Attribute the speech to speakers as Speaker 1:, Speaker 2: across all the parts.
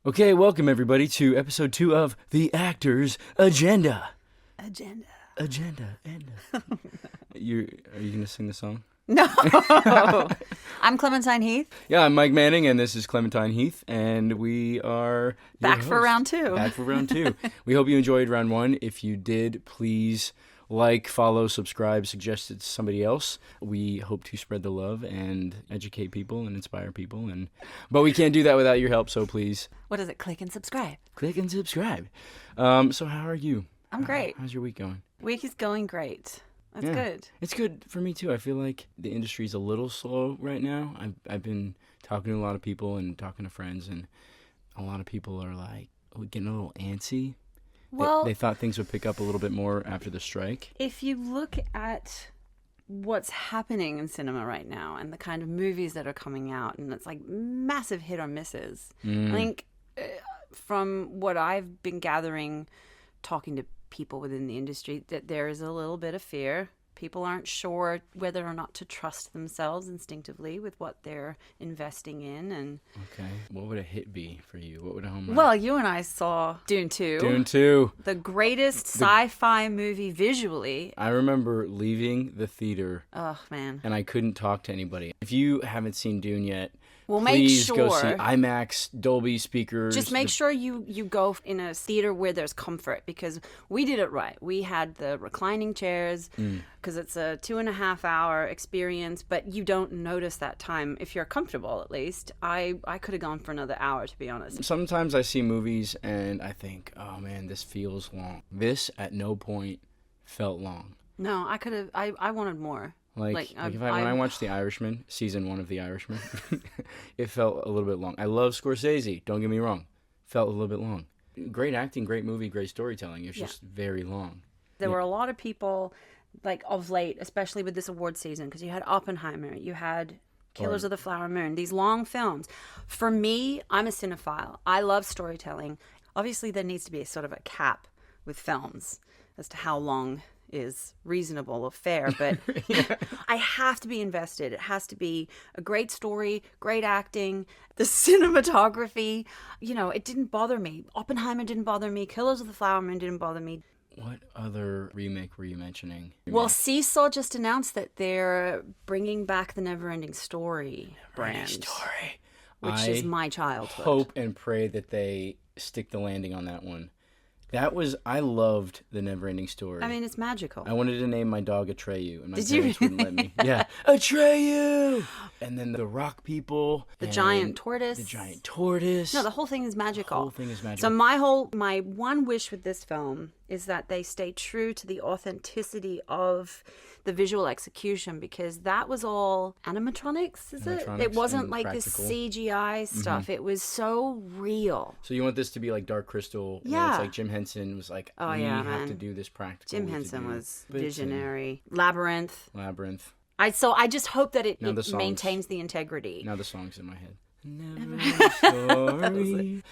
Speaker 1: Okay, welcome everybody to episode 2 of The Actor's Agenda.
Speaker 2: Agenda.
Speaker 1: Are you going to sing the song?
Speaker 2: No. I'm Clementine Heath.
Speaker 1: Yeah, I'm Mike Manning, and this is Clementine Heath, and we are
Speaker 2: Back for round 2.
Speaker 1: Back for round 2. We hope you enjoyed round 1. If you did, please like, follow, subscribe, suggest it to somebody else. We hope to spread the love and educate people and inspire people, but we can't do that without your help, so please.
Speaker 2: What is it? Click and subscribe.
Speaker 1: Click and subscribe. So how are you?
Speaker 2: I'm great.
Speaker 1: How's your week going?
Speaker 2: Week is going great. That's good.
Speaker 1: It's good for me too. I feel like the industry's a little slow right now. I've been talking to a lot of people and talking to friends, and a lot of people are like getting a little antsy.
Speaker 2: Well,
Speaker 1: they thought things would pick up a little bit more after the strike.
Speaker 2: If you look at what's happening in cinema right now and the kind of movies that are coming out, and it's like massive hit or misses. I think from what I've been gathering, talking to people within the industry, that there is a little bit of fear. People aren't sure whether or not to trust themselves instinctively with what they're investing in. And
Speaker 1: okay, what would a hit be for you? What would a home run?
Speaker 2: Well, you and I saw Dune 2.
Speaker 1: Dune 2.
Speaker 2: The greatest sci-fi movie visually.
Speaker 1: I remember leaving the theater.
Speaker 2: Oh, man.
Speaker 1: And I couldn't talk to anybody. If you haven't seen Dune yet,
Speaker 2: well, make
Speaker 1: please
Speaker 2: sure.
Speaker 1: go see IMAX, Dolby speakers.
Speaker 2: Just make sure you go in a theater where there's comfort, because we did it right. We had the reclining chairs because it's a 2.5 hour experience, but you don't notice that time if you're comfortable, at least. I could have gone for another hour, to be honest.
Speaker 1: Sometimes I see movies and I think, oh man, this feels long. This at no point felt long.
Speaker 2: No, I could have. I wanted more.
Speaker 1: When I watched The Irishman, season 1 of The Irishman, it felt a little bit long. I love Scorsese, don't get me wrong. Felt a little bit long. Great acting, great movie, great storytelling. It's just very long.
Speaker 2: There were a lot of people, like, of late, especially with this award season, because you had Oppenheimer, you had Killers of the Flower Moon, these long films. For me, I'm a cinephile. I love storytelling. Obviously, there needs to be a sort of a cap with films as to how long is reasonable or fair, but I have to be invested. It has to be a great story, great acting, the cinematography. It didn't bother me. Oppenheimer didn't bother me. Killers of the Flower Moon didn't bother me.
Speaker 1: What other remake were you mentioning?
Speaker 2: Well, Seesaw just announced that they're bringing back the Neverending Story brand, which is my childhood.
Speaker 1: Hope and pray that they stick the landing on that one. I loved the Neverending Story.
Speaker 2: I mean, it's magical.
Speaker 1: I wanted to name my dog Atreyu, and my
Speaker 2: Did
Speaker 1: parents
Speaker 2: you
Speaker 1: wouldn't let me. Yeah, Atreyu! And then the rock people.
Speaker 2: The giant tortoise.
Speaker 1: No,
Speaker 2: the whole thing is magical.
Speaker 1: So
Speaker 2: my one wish with this film is that they stay true to the authenticity of the visual execution, because that was all animatronics, It wasn't like
Speaker 1: practical.
Speaker 2: this CGI stuff. It was so real.
Speaker 1: So you want this to be like Dark Crystal? And
Speaker 2: Yeah.
Speaker 1: it's like Jim Henson was like,
Speaker 2: Oh,
Speaker 1: we
Speaker 2: yeah,
Speaker 1: have
Speaker 2: man.
Speaker 1: to do this practical.
Speaker 2: Jim Henson was visionary. Labyrinth. I just hope that it maintains the integrity.
Speaker 1: Now the song's in my head. Never story.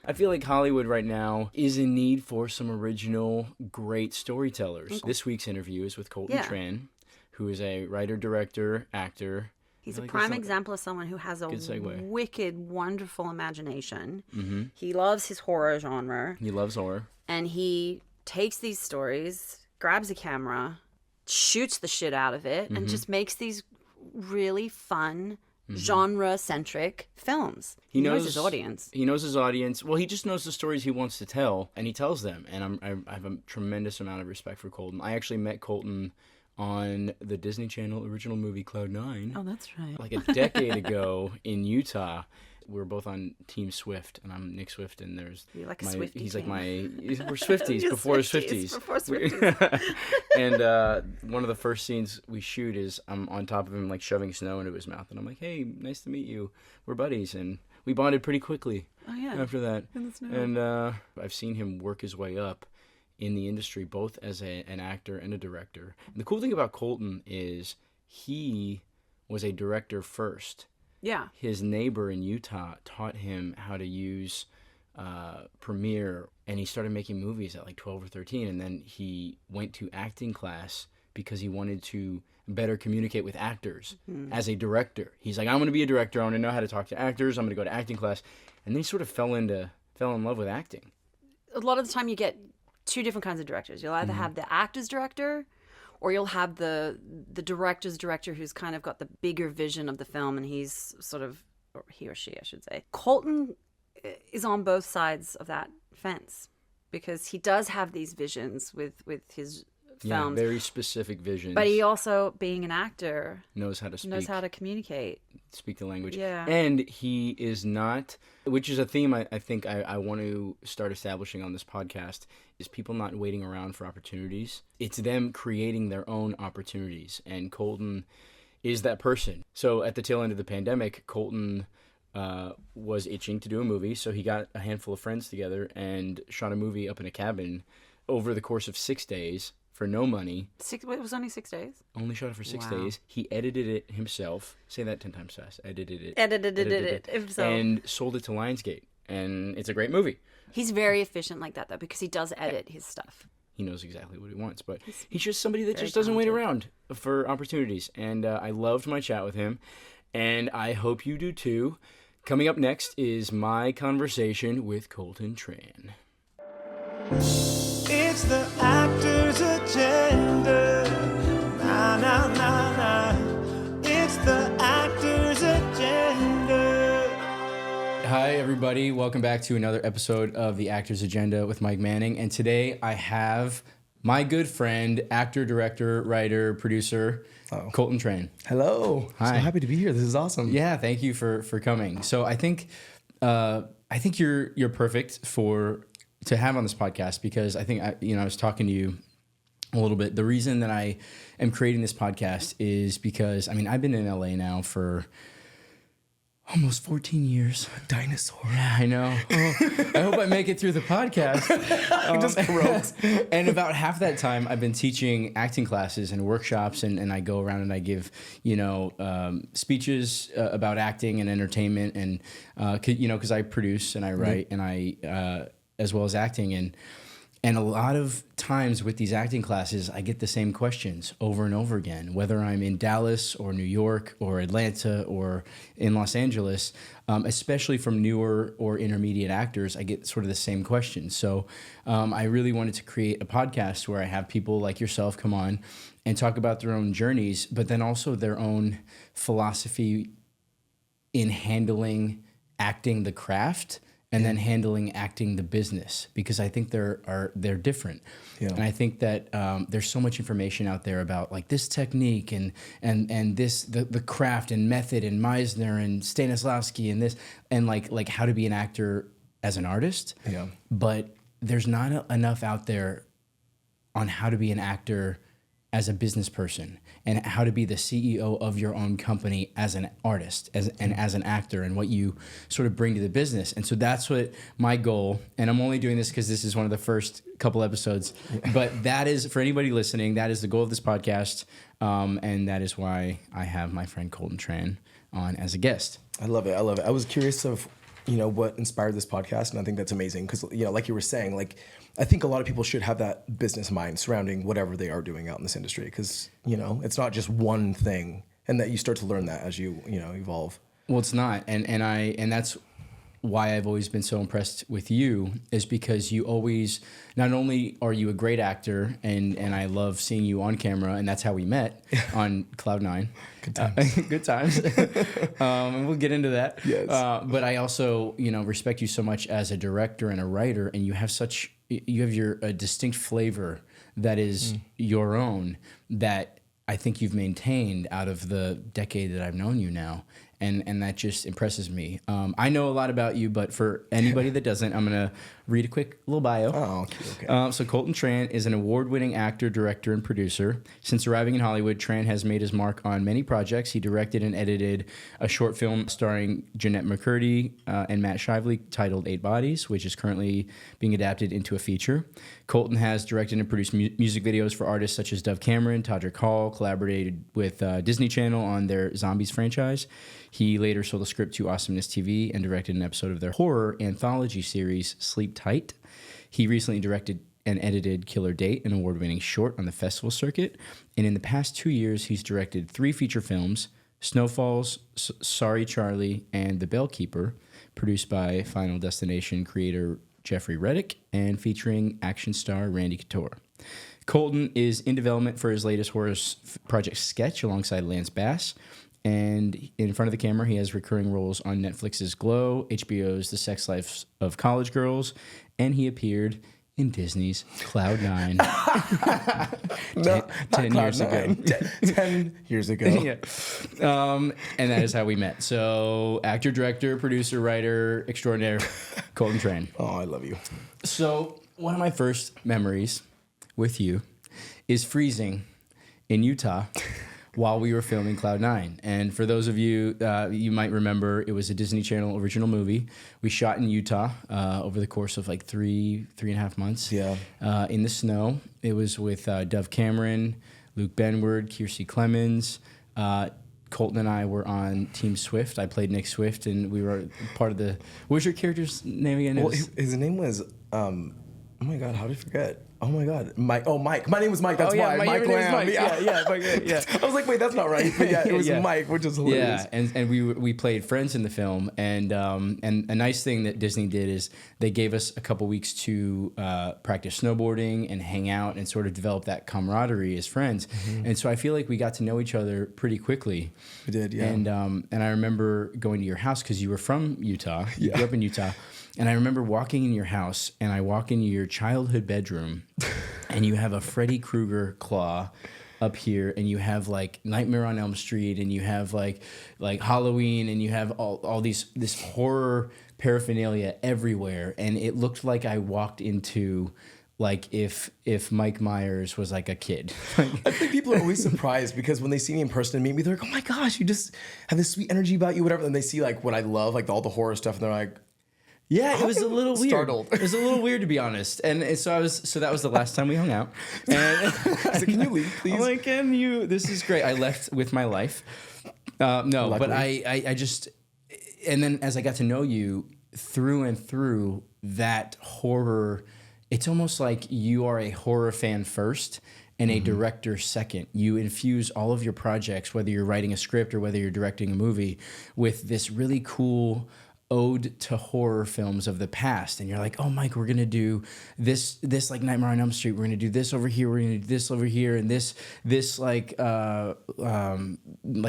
Speaker 1: I feel like Hollywood right now is in need for some original, great storytellers. Okay. This week's interview is with Colton Tran, who is a writer, director, actor.
Speaker 2: He's a prime example of someone who has a wicked, wonderful imagination. Mm-hmm. He loves his horror genre.
Speaker 1: He loves horror.
Speaker 2: And he takes these stories, grabs a camera, shoots the shit out of it, and just makes these really fun, genre-centric films. He knows his audience.
Speaker 1: He knows his audience. Well, he just knows the stories he wants to tell, and he tells them. And I have a tremendous amount of respect for Colton. I actually met Colton on the Disney Channel original movie Cloud9.
Speaker 2: Oh, that's right.
Speaker 1: Like a decade ago in Utah. We were both on Team Swift, and I'm Nick Swift, and
Speaker 2: You're like a Swiftie
Speaker 1: he's
Speaker 2: team.
Speaker 1: We're Swifties before Swifties.
Speaker 2: Before Swifties.
Speaker 1: And one of the first scenes we shoot is I'm on top of him, like shoving snow into his mouth, and I'm like, "Hey, nice to meet you. We're buddies," and we bonded pretty quickly.
Speaker 2: Oh yeah.
Speaker 1: After that,
Speaker 2: In the snow.
Speaker 1: And I've seen him work his way up in the industry, both as an actor and a director. And the cool thing about Colton is he was a director first.
Speaker 2: Yeah.
Speaker 1: His neighbor in Utah taught him how to use Premiere, and he started making movies at like 12 or 13, and then he went to acting class because he wanted to better communicate with actors as a director. He's like, I'm going to be a director. I want to know how to talk to actors. I'm going to go to acting class. And then he sort of fell in love with acting.
Speaker 2: A lot of the time you get two different kinds of directors. You'll either have the actor's director, or you'll have the director's director who's kind of got the bigger vision of the film, and he's sort of, or he or she, I should say. Colton is on both sides of that fence because he does have these visions with his films.
Speaker 1: Yeah, very specific visions.
Speaker 2: But he also, being an actor,
Speaker 1: knows how to speak.
Speaker 2: Knows how to communicate.
Speaker 1: Speak the language.
Speaker 2: Yeah.
Speaker 1: And he is not, which is a theme I think I want to start establishing on this podcast, is people not waiting around for opportunities. It's them creating their own opportunities. And Colton is that person. So at the tail end of the pandemic, Colton was itching to do a movie. So he got a handful of friends together and shot a movie up in a cabin over the course of 6 days. For no money.
Speaker 2: It was only 6 days?
Speaker 1: Only shot it for 6 days. He edited it himself. Say that 10 times fast. Edited it
Speaker 2: himself.
Speaker 1: And sold it to Lionsgate. And it's a great movie.
Speaker 2: He's very efficient like that, though, because he does edit his stuff.
Speaker 1: He knows exactly what he wants. But he's just somebody that just doesn't wait around for opportunities. And I loved my chat with him. And I hope you do too. Coming up next is my conversation with Colton Tran.
Speaker 3: It's the actor's agenda. Nah, nah, nah, nah. It's the actor's agenda.
Speaker 1: Hi, everybody. Welcome back to another episode of The Actor's Agenda with Mike Manning. And today I have my good friend, actor, director, writer, producer, Colton Tran.
Speaker 4: Hello.
Speaker 1: Hi.
Speaker 4: So happy to be here. This is awesome.
Speaker 1: Yeah, thank you for coming. So I think you're perfect to have on this podcast because I think I was talking to you a little bit. The reason that I am creating this podcast is because I've been in LA now for almost 14 years.
Speaker 4: Dinosaur.
Speaker 1: Yeah, I know. I hope I make it through the podcast.
Speaker 4: Just gross.
Speaker 1: And about half that time, I've been teaching acting classes and workshops, and I go around and I give, speeches about acting and entertainment, and because I produce and I write and I as well as acting, and a lot of times with these acting classes, I get the same questions over and over again, whether I'm in Dallas or New York or Atlanta or in Los Angeles, especially from newer or intermediate actors, I get sort of the same questions. So I really wanted to create a podcast where I have people like yourself come on and talk about their own journeys, but then also their own philosophy in handling acting the craft and then handling acting the business, because I think they're different. Yeah. And I think that there's so much information out there about like this technique and this the craft and method and Meisner and Stanislavski and this and like how to be an actor as an artist.
Speaker 4: Yeah.
Speaker 1: But there's not enough out there on how to be an actor as a business person and how to be the CEO of your own company as an artist and as an actor and what you sort of bring to the business. And so that's what my goal, and I'm only doing this because this is one of the first couple episodes, but that is, for anybody listening, that is the goal of this podcast. And that is why I have my friend Colton Tran on as a guest.
Speaker 4: I love it. I was curious of, what inspired this podcast. And I think that's amazing because, like you were saying, like, I think a lot of people should have that business mind surrounding whatever they are doing out in this industry because, it's not just one thing, and that you start to learn that as you, evolve.
Speaker 1: Well, it's not. And that's why I've always been so impressed with you, is because you always, not only are you a great actor, and I love seeing you on camera, and that's how we met on Cloud9.
Speaker 4: Good times.
Speaker 1: Good times. And we'll get into that.
Speaker 4: Yes.
Speaker 1: But I also, respect you so much as a director and a writer, and you have a distinct flavor that is your own that I think you've maintained out of the decade that I've known you now. And that just impresses me. I know a lot about you, but for anybody that doesn't, I'm going to read a quick little bio.
Speaker 4: Oh, okay.
Speaker 1: So Colton Tran is an award-winning actor, director, and producer. Since arriving in Hollywood, Tran has made his mark on many projects. He directed and edited a short film starring Jeanette McCurdy and Matt Shively titled 8 Bodies, which is currently being adapted into a feature. Colton has directed and produced music videos for artists such as Dove Cameron, Todrick Hall, collaborated with Disney Channel on their Zombies franchise. He later sold a script to Awesomeness TV and directed an episode of their horror anthology series, Sleep Tight. He recently directed and edited Killer Date, an award-winning short on the festival circuit. And in the past 2 years, he's directed 3 feature films, Snowfalls, Sorry Charlie, and The Bellkeeper, produced by Final Destination creator Jeffrey Reddick and featuring action star Randy Couture. Colton is in development for his latest horror project Sketch alongside Lance Bass. And in front of the camera, he has recurring roles on Netflix's Glow, HBO's The Sex Life of College Girls, and he appeared in Disney's Cloud 9 10 years ago.
Speaker 4: 10 years ago.
Speaker 1: Yeah. And that is how we met. So actor, director, producer, writer extraordinaire, Colton Tran.
Speaker 4: Oh, I love you.
Speaker 1: So one of my first memories with you is freezing in Utah while we were filming Cloud 9. And for those of you, you might remember, it was a Disney Channel original movie. We shot in Utah over the course of like three and a half months.
Speaker 4: Yeah.
Speaker 1: In the snow. It was with Dove Cameron, Luke Benward, Kiersey Clemens. Colton and I were on Team Swift. I played Nick Swift, and we were part of the... What was your character's name again?
Speaker 4: Well, his name was... oh my God, how did I forget? Oh my God, Mike. Oh, Mike. My name was Mike. That's why. Mike Lamb.
Speaker 1: Mike. Yeah.
Speaker 4: I was like, wait, that's not right. But yeah, it was Mike, which is hilarious.
Speaker 1: Yeah, and we played friends in the film, and a nice thing that Disney did is they gave us a couple weeks to practice snowboarding and hang out and sort of develop that camaraderie as friends. Mm-hmm. And so I feel like we got to know each other pretty quickly.
Speaker 4: We did, yeah.
Speaker 1: And I remember going to your house because you were from Utah. You grew up in Utah. And I remember walking in your house, and I walk into your childhood bedroom, and you have a Freddy Krueger claw up here, and you have like Nightmare on Elm Street, and you have like Halloween, and you have all this horror paraphernalia everywhere, and it looked like I walked into like if Mike Myers was like a kid.
Speaker 4: I think people are always surprised because when they see me in person and meet me, they're like, "Oh my gosh, you just have this sweet energy about you," whatever. And they see like what I love, like all the horror stuff, and they're like.
Speaker 1: Yeah, it was a little weird.
Speaker 4: Startled.
Speaker 1: It was a little weird, to be honest. And so that was the last time we hung out. And
Speaker 4: I said, "Can you leave, please?"
Speaker 1: I'm like, "Can you? This is great." I left with my life. No, luckily. But I just, and then as I got to know you through and through that horror, it's almost like you are a horror fan first and a director second. You infuse all of your projects, whether you're writing a script or whether you're directing a movie, with this really cool ode to horror films of the past. And you're like, "Oh, Mike, we're going to do this like Nightmare on Elm Street. We're going to do this over here. We're going to do this over here. And this like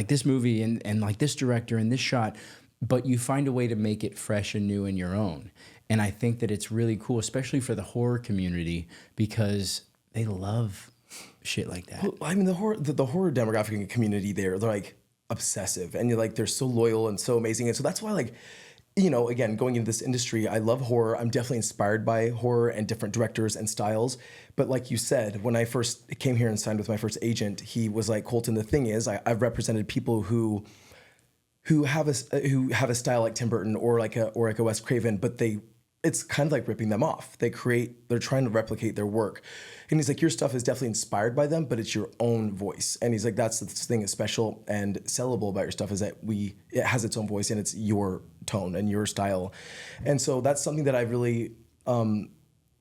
Speaker 1: this movie and like this director and this shot." But you find a way to make it fresh and new in your own. And I think that it's really cool, especially for the horror community, because they love shit like that.
Speaker 4: Well, I mean, the horror demographic and community they're like obsessive, and you're like, they're so loyal and so amazing. And so that's why, like, you know, again, going into this industry, I love horror. I'm definitely inspired by horror and different directors and styles. But like you said, when I first came here and signed with my first agent, he was like, "Colton, the thing is, I've represented people who have a style like Tim Burton or like a Wes Craven, but it's kind of like ripping them off. They're trying to replicate their work." And he's like, "Your stuff is definitely inspired by them, but it's your own voice." And he's like, "That's the thing that's special and sellable about your stuff is that it has its own voice and it's your tone and your style." And so that's something that I really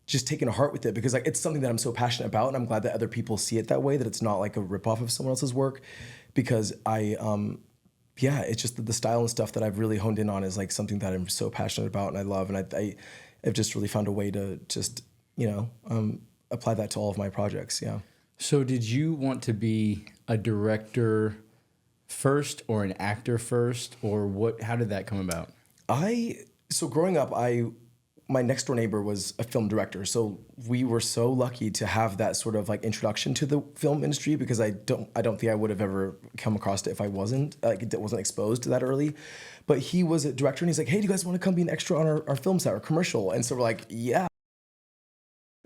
Speaker 4: just taken to heart with it, because like it's something that I'm so passionate about, and I'm glad that other people see it that way, that it's not like a ripoff of someone else's work, because it's just the style and stuff that I've really honed in on is like something that I'm so passionate about and I love, and I've just really found a way to just, apply that to all of my projects. Yeah.
Speaker 1: So did you want to be a director first or an actor first, or what? How did that come about?
Speaker 4: So growing up, my next door neighbor was a film director. So we were so lucky to have that sort of like introduction to the film industry, because I don't think I would have ever come across it if I wasn't exposed to that early. But he was a director, and he's like, "Hey, do you guys want to come be an extra on our film set or commercial?" And so we're like, "Yeah."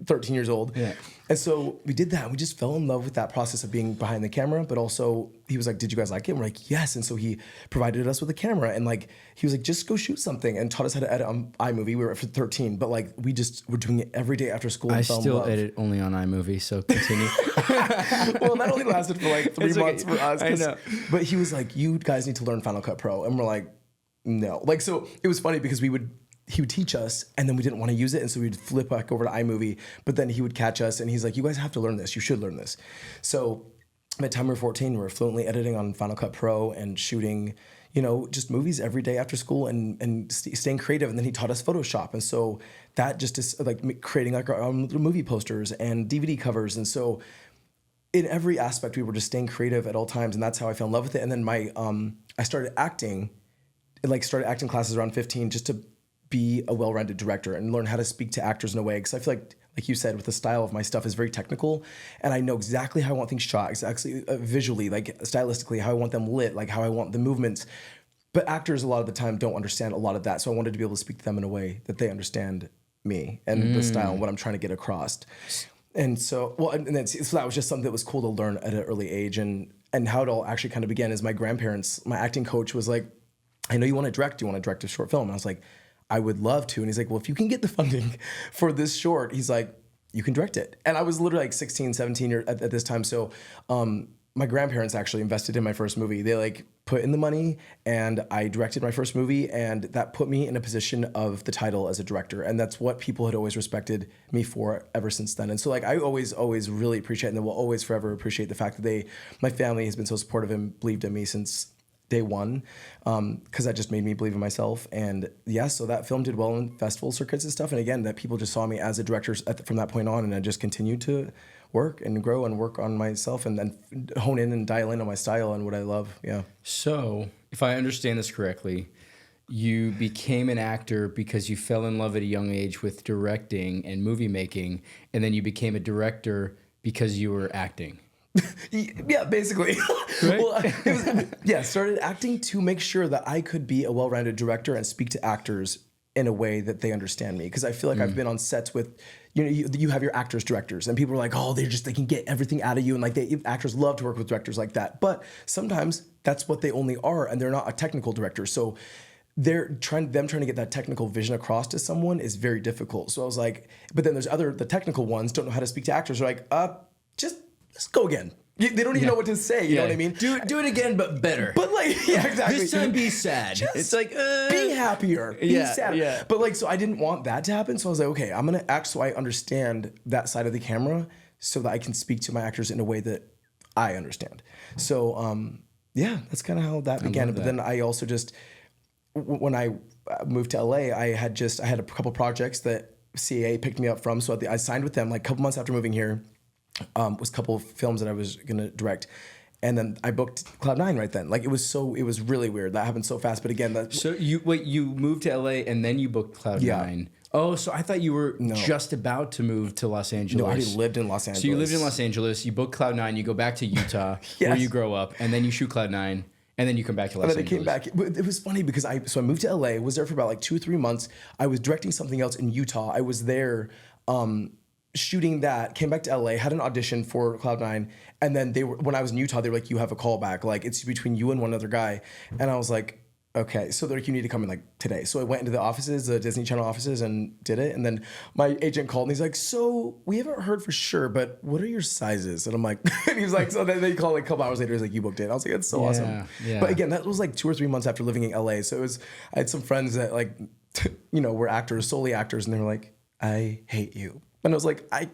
Speaker 4: 13 years old. Yeah. And so we did that, and we just fell in love with that process of being behind the camera. But also he was like, "Did you guys like it?" And we're like, "Yes." And so he provided us with a camera, and like he was like, "Just go shoot something," and taught us how to edit on iMovie. We were for 13, but like we're doing it every day after school.
Speaker 1: I still edit only on iMovie, so continue.
Speaker 4: Well, that only lasted for like 3 months for us.
Speaker 1: I know.
Speaker 4: But he was like, "You guys need to learn Final Cut Pro," and we're like, "No." Like, so it was funny because we would he would teach us, and then we didn't want to use it, and so we'd flip back over to iMovie. But then he would catch us, and he's like, "You guys have to learn this. You should learn this." So by the time we were 14, we were fluently editing on Final Cut Pro and shooting, just movies every day after school and staying creative. And then he taught us Photoshop, and so that just is like creating like our own little movie posters and DVD covers. And so in every aspect, we were just staying creative at all times, and that's how I fell in love with it. And then I started acting classes around 15 just to be a well-rounded director and learn how to speak to actors in a way. Because I feel like you said, with the style of my stuff is very technical, and I know exactly how I want things shot, exactly visually, like stylistically, how I want them lit, like how I want the movements. But actors a lot of the time don't understand a lot of that. So I wanted to be able to speak to them in a way that they understand me and the style and what I'm trying to get across. And so, so that was just something that was cool to learn at an early age. And how it all actually kind of began is my grandparents, my acting coach was like, "I know you want to direct. Do you want to direct a short film?" And I was like, "I would love to." And he's like, "Well, if you can get the funding for this short," he's like, "you can direct it." And I was literally like 16, 17 at this time. So my grandparents actually invested in my first movie. They like put in the money, and I directed my first movie, and that put me in a position of the title as a director. And that's what people had always respected me for ever since then. And so like I always really appreciate, and will always forever appreciate the fact that my family has been so supportive and believed in me since day one, because that just made me believe in myself. And so that film did well in festival circuits and stuff. And again, that people just saw me as a director from that point on, and I just continued to work and grow and work on myself, and then hone in and dial in on my style and what I love. Yeah.
Speaker 1: So, if I understand this correctly, you became an actor because you fell in love at a young age with directing and movie making, and then you became a director because you were acting.
Speaker 4: Yeah, basically. Right? Well, started acting to make sure that I could be a well-rounded director and speak to actors in a way that they understand me. Because I feel like I've been on sets with, you have your actors, directors, and people are like, "Oh, they can get everything out of you." And like actors love to work with directors like that. But sometimes that's what they only are, and they're not a technical director. So they're trying to get that technical vision across to someone is very difficult. So I was like, but then there's the technical ones don't know how to speak to actors. They're like, let's go again. They don't even know what to say. You know what I mean?
Speaker 1: Do it again, but better.
Speaker 4: But like, yeah, exactly.
Speaker 1: This time be sad. It's like,
Speaker 4: be happier. Be sad.
Speaker 1: Yeah.
Speaker 4: But like, so I didn't want that to happen. So I was like, okay, I'm going to act so I understand that side of the camera so that I can speak to my actors in a way that I understand. So, that's kind of how that began. But then I also when I moved to LA, I had a couple projects that CAA picked me up from. So I signed with them like a couple months after moving here. Was a couple of films that I was gonna direct, and then I booked Cloud9 right then. Like it was really weird. That happened so fast. But again,
Speaker 1: so you moved to LA and then you booked Cloud9.
Speaker 4: Yeah.
Speaker 1: Oh, so I thought you were just about to move to Los Angeles.
Speaker 4: No, I already lived in Los Angeles.
Speaker 1: So you lived in Los Angeles. You booked Cloud9. You go back to Utah where you grow up, and then you shoot Cloud9. And then you come back to Los Angeles.
Speaker 4: And then I came back. It was funny because I moved to LA. Was there for about like 2 or 3 months. I was directing something else in Utah. I was there. Shooting that, came back to LA, had an audition for Cloud9, and then when I was in Utah, they were like, "You have a callback, like it's between you and one other guy," and I was like, "Okay," so they're like, "You need to come in like today." So I went into the offices, the Disney Channel offices, and did it. And then my agent called, and he's like, "So we haven't heard for sure, but what are your sizes?" And I'm like, and he was like, so then they called like a couple hours later, he's like, "You booked it." I was like, "That's so awesome."
Speaker 1: Yeah.
Speaker 4: But again, that was like 2 or 3 months after living in LA, so I had some friends that like, were actors, solely actors, and they were like, "I hate you," and I was like, I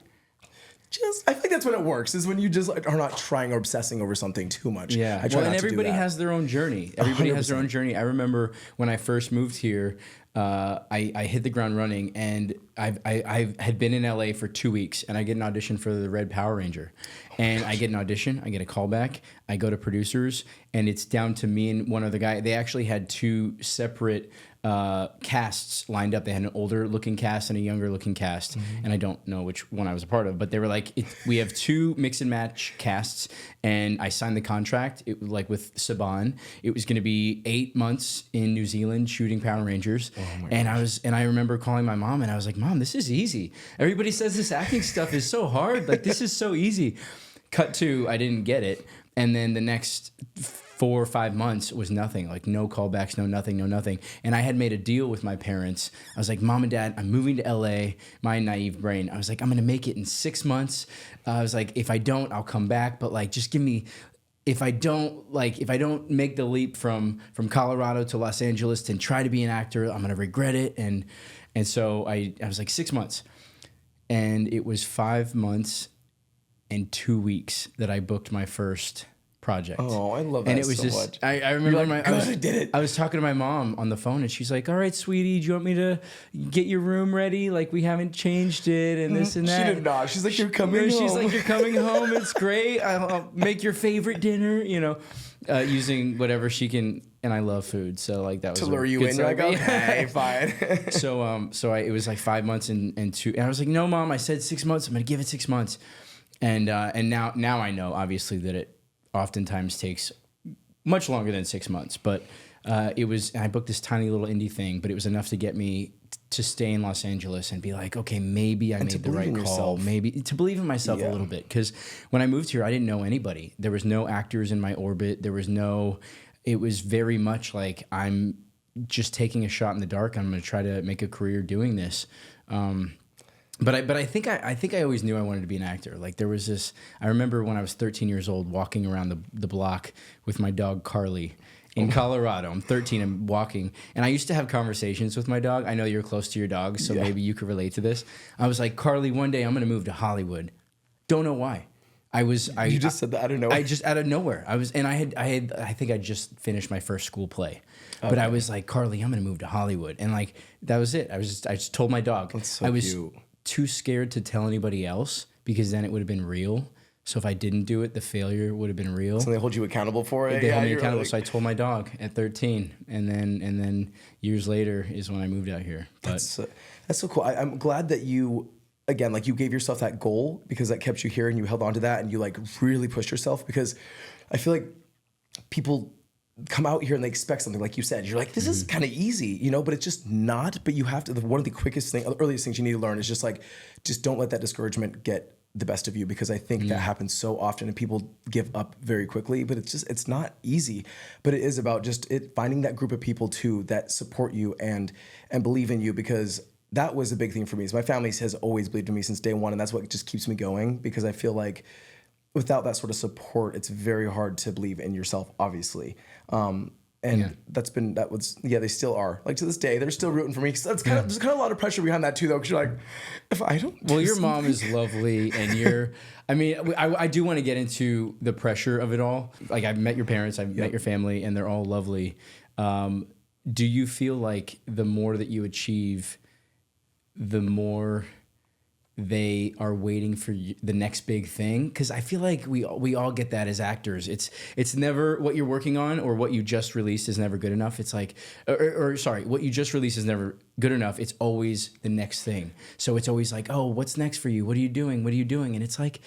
Speaker 4: think that's when it works, is when you just like, are not trying or obsessing over something too much.
Speaker 1: Yeah.
Speaker 4: I try
Speaker 1: and
Speaker 4: not
Speaker 1: everybody
Speaker 4: to do that.
Speaker 1: has their own journey. Everybody has their own journey. I remember when I first moved here, I hit the ground running, and I had been in LA for 2 weeks, and I get an audition for the Red Power Ranger. And I get an audition, I get a callback, I go to producers, and it's down to me and one other guy. They actually had 2 separate casts lined up. They had an older looking cast and a younger looking cast, and I don't know which one I was a part of, but they were like, we have 2 mix and match casts, and I signed the contract. It was like with Saban. It was going to be 8 months in New Zealand shooting Power Rangers. And I remember calling my mom, and I was like, "Mom, this is easy. Everybody says this acting stuff is so hard. Like, this is so easy." Cut to, I didn't get it. And then the next 4 or 5 months was nothing, like no callbacks, no nothing. And I had made a deal with my parents. I was like, "Mom and Dad, I'm moving to LA." My naive brain, I was like, "I'm going to make it in 6 months." I was like, "If I don't, I'll come back. But like, just give me if I don't make the leap from Colorado to Los Angeles and try to be an actor, I'm gonna regret it. And so I was like 6 months, and it was 5 months and 2 weeks that I booked my first project.
Speaker 4: Oh, I love that.
Speaker 1: And it was
Speaker 4: so
Speaker 1: just
Speaker 4: much.
Speaker 1: I remember
Speaker 4: I did it.
Speaker 1: I was talking to my mom on the phone, and she's like, "All right, sweetie, do you want me to get your room ready? Like, we haven't changed it and this and that."
Speaker 4: She did not. She's like, "You're coming home."
Speaker 1: She's like, "You're coming home. It's great. I'll make your favorite dinner." Using whatever she can. And I love food, so like that was
Speaker 4: to lure you in. You're like, okay, fine.
Speaker 1: So it was like 5 months and 2, and I was like, "No, Mom, I said 6 months. I'm gonna give it 6 months." And now I know, obviously, that it oftentimes takes much longer than 6 months. But I booked this tiny little indie thing, but it was enough to get me to stay in Los Angeles and be like, okay, maybe I made the right call. Maybe to believe in myself a little bit. Because when I moved here, I didn't know anybody. There was no actors in my orbit. It was very much like, I'm just taking a shot in the dark. I'm going to try to make a career doing this. But I think I always knew I wanted to be an actor. Like, there was this. I remember when I was 13 years old, walking around the block with my dog Carly in Colorado. I'm 13. I'm walking, and I used to have conversations with my dog. I know you're close to your dog, so maybe you could relate to this. I was like, "Carly, one day I'm going to move to Hollywood." Don't know why. You
Speaker 4: just said that out of nowhere.
Speaker 1: I just out of nowhere. I think I just finished my first school play. But I was like, "Carly, I'm going to move to Hollywood." And like, that was it. I just told my dog.
Speaker 4: That's so
Speaker 1: I was
Speaker 4: cute.
Speaker 1: Too scared to tell anybody else, because then it would have been real. So if I didn't do it, the failure would have been real.
Speaker 4: So they hold you accountable for it.
Speaker 1: They hold me accountable. So I told my dog at 13, and then years later is when I moved out here. But
Speaker 4: That's so cool. I'm glad that you, again, like, you gave yourself that goal, because that kept you here, and you held on to that, and you like really pushed yourself, because I feel like people come out here and they expect something, like you said. You're like, this is kind of easy, but it's just not. But you have to. One of the earliest things you need to learn is just don't let that discouragement get the best of you, because I think that happens so often, and people give up very quickly. But it's not easy. But it is about finding that group of people too that support you and believe in you, because that was a big thing for me. My family has always believed in me since day one, and that's what just keeps me going, because I feel like without that sort of support, it's very hard to believe in yourself, obviously. They still are. Like, to this day, they're still rooting for me. So there's kind of a lot of pressure behind that too, though, because you're like, if I don't.
Speaker 1: Well, your mom is lovely, and I do want to get into the pressure of it all. Like, I've met your parents, I've met your family, and they're all lovely. Do you feel like the more that you achieve, the more they are waiting for the next big thing? Because I feel like we all get that as actors. It's never what you're working on, or what you just released is never good enough. It's like, what you just released is never good enough. It's always the next thing. So it's always like, oh, what's next for you? What are you doing? What are you doing? And it's like,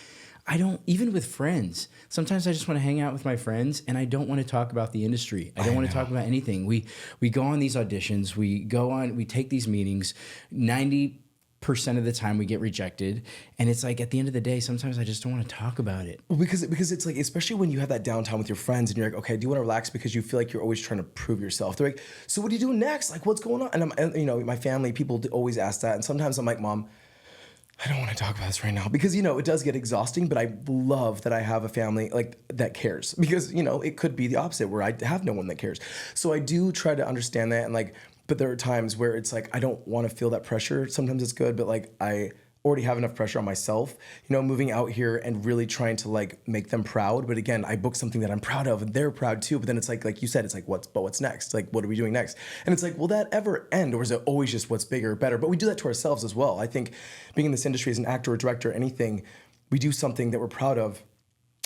Speaker 1: even with friends, sometimes I just want to hang out with my friends, and I don't want to talk about the industry. I don't want to talk about anything. We go on these auditions, we take these meetings, 90% of the time we get rejected, and it's like, at the end of the day, sometimes I just don't want to talk about it.
Speaker 4: Well, because it's like, especially when you have that downtime with your friends, and you're like, okay, do you want to relax, because you feel like you're always trying to prove yourself. They're like, so what are you doing next? Like, what's going on? And my family, people always ask that, and sometimes I'm like, Mom, I don't want to talk about this right now, because it does get exhausting. But I love that I have a family like that cares, because it could be the opposite, where I have no one that cares. So I do try to understand that, and like, but there are times where it's like, I don't want to feel that pressure. Sometimes it's good, but like, I already have enough pressure on myself, moving out here and really trying to like make them proud. But again, I booked something that I'm proud of, and they're proud too. But then it's like you said, it's like, what's next? Like, what are we doing next? And it's like, will that ever end? Or is it always just what's bigger, better? But we do that to ourselves as well. I think being in this industry as an actor or director, anything, we do something that we're proud of,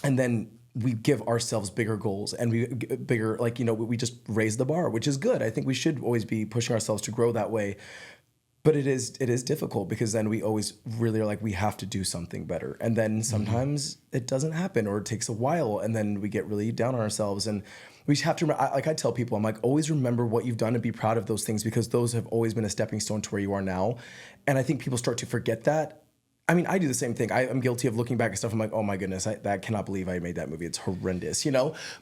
Speaker 4: and then we give ourselves bigger goals, and we just raise the bar, which is good. I think we should always be pushing ourselves to grow that way. But it is difficult, because then we always really are like, we have to do something better. And then sometimes it doesn't happen, or it takes a while, and then we get really down on ourselves. And we have to remember, like I tell people, I'm like, always remember what you've done and be proud of those things, because those have always been a stepping stone to where you are now. And I think people start to forget that. I mean, I do the same thing. I'm guilty of looking back at stuff. I'm like, oh my goodness, I cannot believe I made that movie. It's horrendous,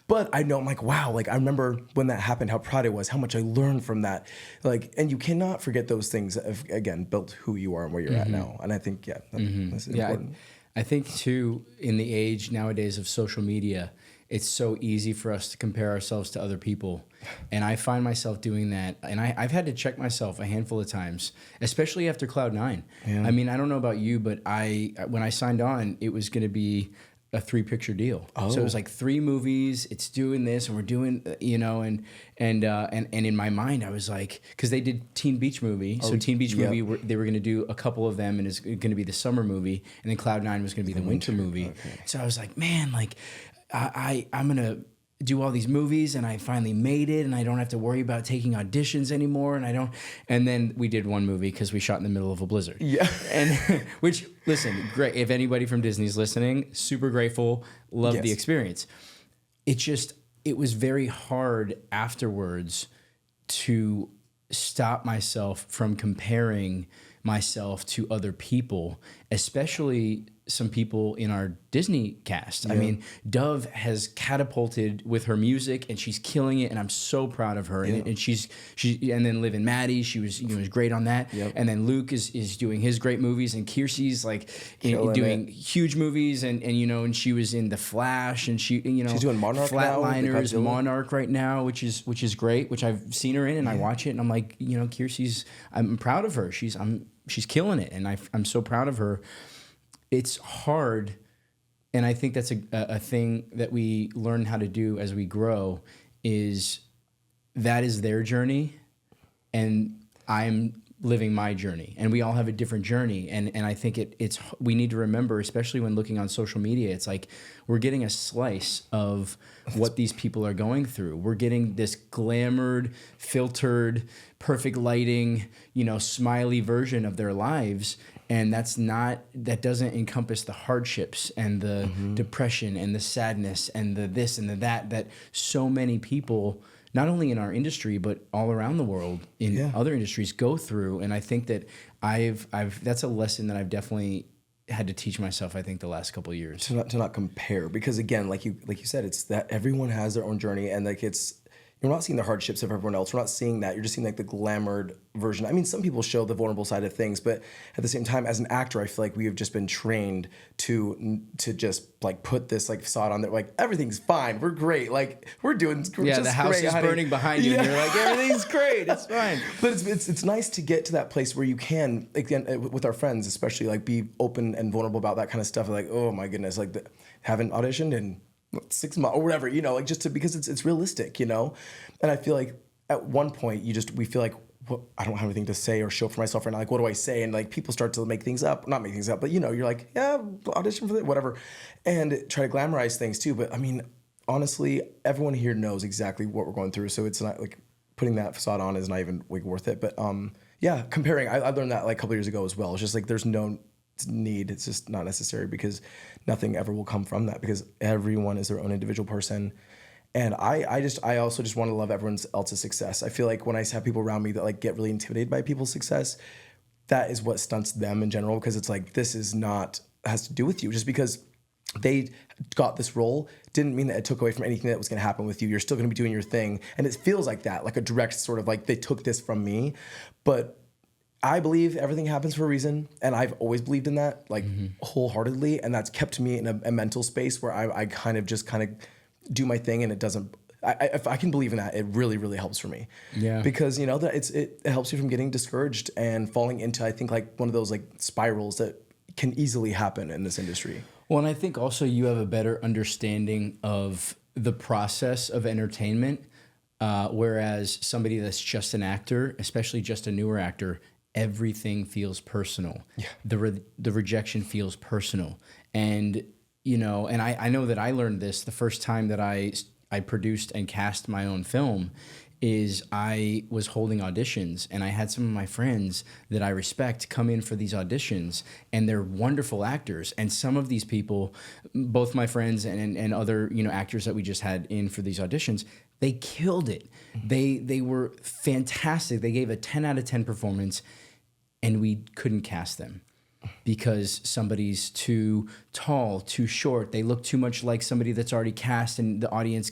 Speaker 4: But I know, I'm like, wow, like I remember when that happened, how proud I was, how much I learned from that. Like, and you cannot forget those things that have, again, built who you are and where you're at now. And I think, that's important.
Speaker 1: I think too, in the age nowadays of social media, it's so easy for us to compare ourselves to other people. And I find myself doing that. And I've had to check myself a handful of times, especially after Cloud9. Yeah. I mean, I don't know about you, but when I signed on, it was going to be a 3-picture deal. Oh. So it was like 3 movies, it's doing this, and we're doing, and in my mind, I was like, because they did Teen Beach Movie. So Teen Beach Movie, they were going to do a couple of them, and it's going to be the summer movie, and then Cloud9 was going to be the winter movie. Okay. So I was like, man, like, I'm going to do all these movies, and I finally made it, and I don't have to worry about taking auditions anymore, and then we did one movie because we shot in the middle of a blizzard. Yeah. And which, listen, great. If anybody from Disney's listening, super grateful, loved the experience. It was very hard afterwards to stop myself from comparing myself to other people, especially some people in our Disney cast. Yeah. I mean, Dove has catapulted with her music, and she's killing it, and I'm so proud of her. Yeah. And she's and then Liv and Maddie, she was great on that. Yep. And then Luke is doing his great movies, and Kiersey's like doing huge movies, and she was in The Flash, and she's doing Monarch Flatliners, now, Monarch right now, which is great, which I've seen her in, and I watch it, and I'm like, Kiersey's, I'm proud of her. She's killing it, and I'm so proud of her. It's hard, and I think that's a thing that we learn how to do as we grow, is their journey, and I'm living my journey, and we all have a different journey, and I think we need to remember, especially when looking on social media, it's like we're getting a slice of what these people are going through. We're getting this glamored, filtered, perfect lighting, smiley version of their lives. And that doesn't encompass the hardships and the depression and the sadness and the this and the that so many people, not only in our industry, but all around the world in other industries, go through. And I think that that's a lesson that I've definitely had to teach myself, I think, the last couple of years.
Speaker 4: To not compare, because again, like you said, it's that everyone has their own journey, and like you're not seeing the hardships of everyone else. We're not seeing that. You're just seeing like the glamored version. I mean, some people show the vulnerable side of things, but at the same time, as an actor, I feel like we have just been trained to just like put this like facade on there, like everything's fine, we're great, like we're just
Speaker 1: the house is burning behind you, and you're like, everything's great, it's fine.
Speaker 4: But it's nice to get to that place where you can, again, with our friends especially, like be open and vulnerable about that kind of stuff. Like, oh my goodness, like haven't auditioned in 6 months or whatever, like just because it's realistic, and I feel like at one point we feel like, well, I don't have anything to say or show for myself right now. Like, what do I say? And like people start to not make things up, but you're like, yeah, audition for that, whatever, and try to glamorize things too. But I mean, honestly, everyone here knows exactly what we're going through, so it's not like putting that facade on is not even like worth it. But comparing, I learned that like a couple of years ago as well. It's just like there's no need, it's just not necessary, because nothing ever will come from that, because everyone is their own individual person. And I also just want to love everyone else's success. I feel like when I have people around me that like get really intimidated by people's success, that is what stunts them in general, because it's like, this is not has to do with you. Just because they got this role didn't mean that it took away from anything that was going to happen with you. You're still going to be doing your thing, and it feels like that, like a direct sort of like they took this from me. But I believe everything happens for a reason, and I've always believed in that, like wholeheartedly, and that's kept me in a mental space where I kind of do my thing, and it doesn't. If I can believe in that, it really, really helps for me. Yeah. Because that it helps you from getting discouraged and falling into, I think, like one of those like spirals that can easily happen in this industry.
Speaker 1: Well, and I think also you have a better understanding of the process of entertainment, whereas somebody that's just an actor, especially just a newer actor, everything feels personal. Yeah. The rejection feels personal. And, and I know that I learned this the first time that I produced and cast my own film, is I was holding auditions, and I had some of my friends that I respect come in for these auditions, and they're wonderful actors. And some of these people, both my friends and other, actors that we just had in for these auditions, they killed it. They were fantastic. They gave a 10 out of 10 performance, and we couldn't cast them because somebody's too tall, too short. They look too much like somebody that's already cast, and the audience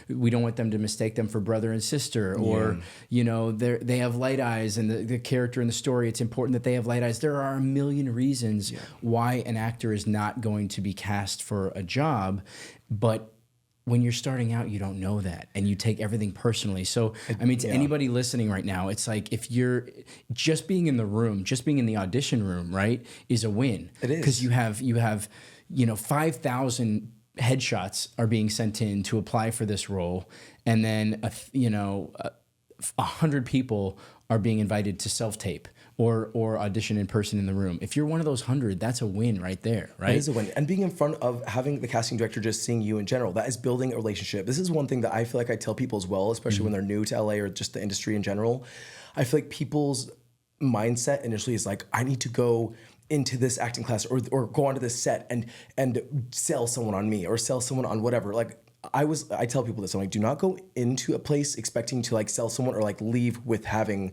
Speaker 1: we don't want them to mistake them for brother and sister, or, they have light eyes, and the character in the story, it's important that they have light eyes. There are a million reasons why an actor is not going to be cast for a job, but when you're starting out, you don't know that, and you take everything personally. So, I mean, to anybody listening right now, it's like if you're just being in the room, just being in the audition room, right, is a win.
Speaker 4: It is.
Speaker 1: Because you have 5,000 headshots are being sent in to apply for this role, and then 100 people are being invited to self-tape or audition in person in the room. If you're one of those 100, that's a win right there, right?
Speaker 4: It is a win. And being in front of having the casting director just seeing you in general, that is building a relationship. This is one thing that I feel like I tell people as well, especially when they're new to LA or just the industry in general. I feel like people's mindset initially is like, I need to go into this acting class or go onto this set and sell someone on me or sell someone on whatever. Like, I tell people this, I'm like, do not go into a place expecting to like sell someone or like leave with having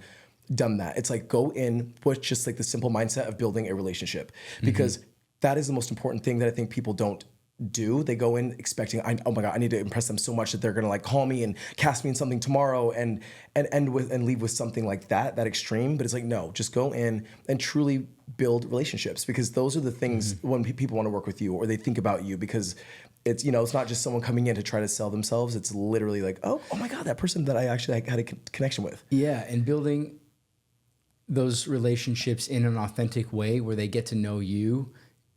Speaker 4: done that. It's like, go in with just like the simple mindset of building a relationship, because that is the most important thing that I think people don't do. They go in expecting, oh my God, I need to impress them so much that they're gonna like call me and cast me in something tomorrow and leave with something like that extreme. But it's like, no, just go in and truly build relationships, because those are the things when people want to work with you or they think about you, because it's, it's not just someone coming in to try to sell themselves. It's literally like, oh my God, that person that I actually had a connection with.
Speaker 1: Yeah, and building those relationships in an authentic way where they get to know you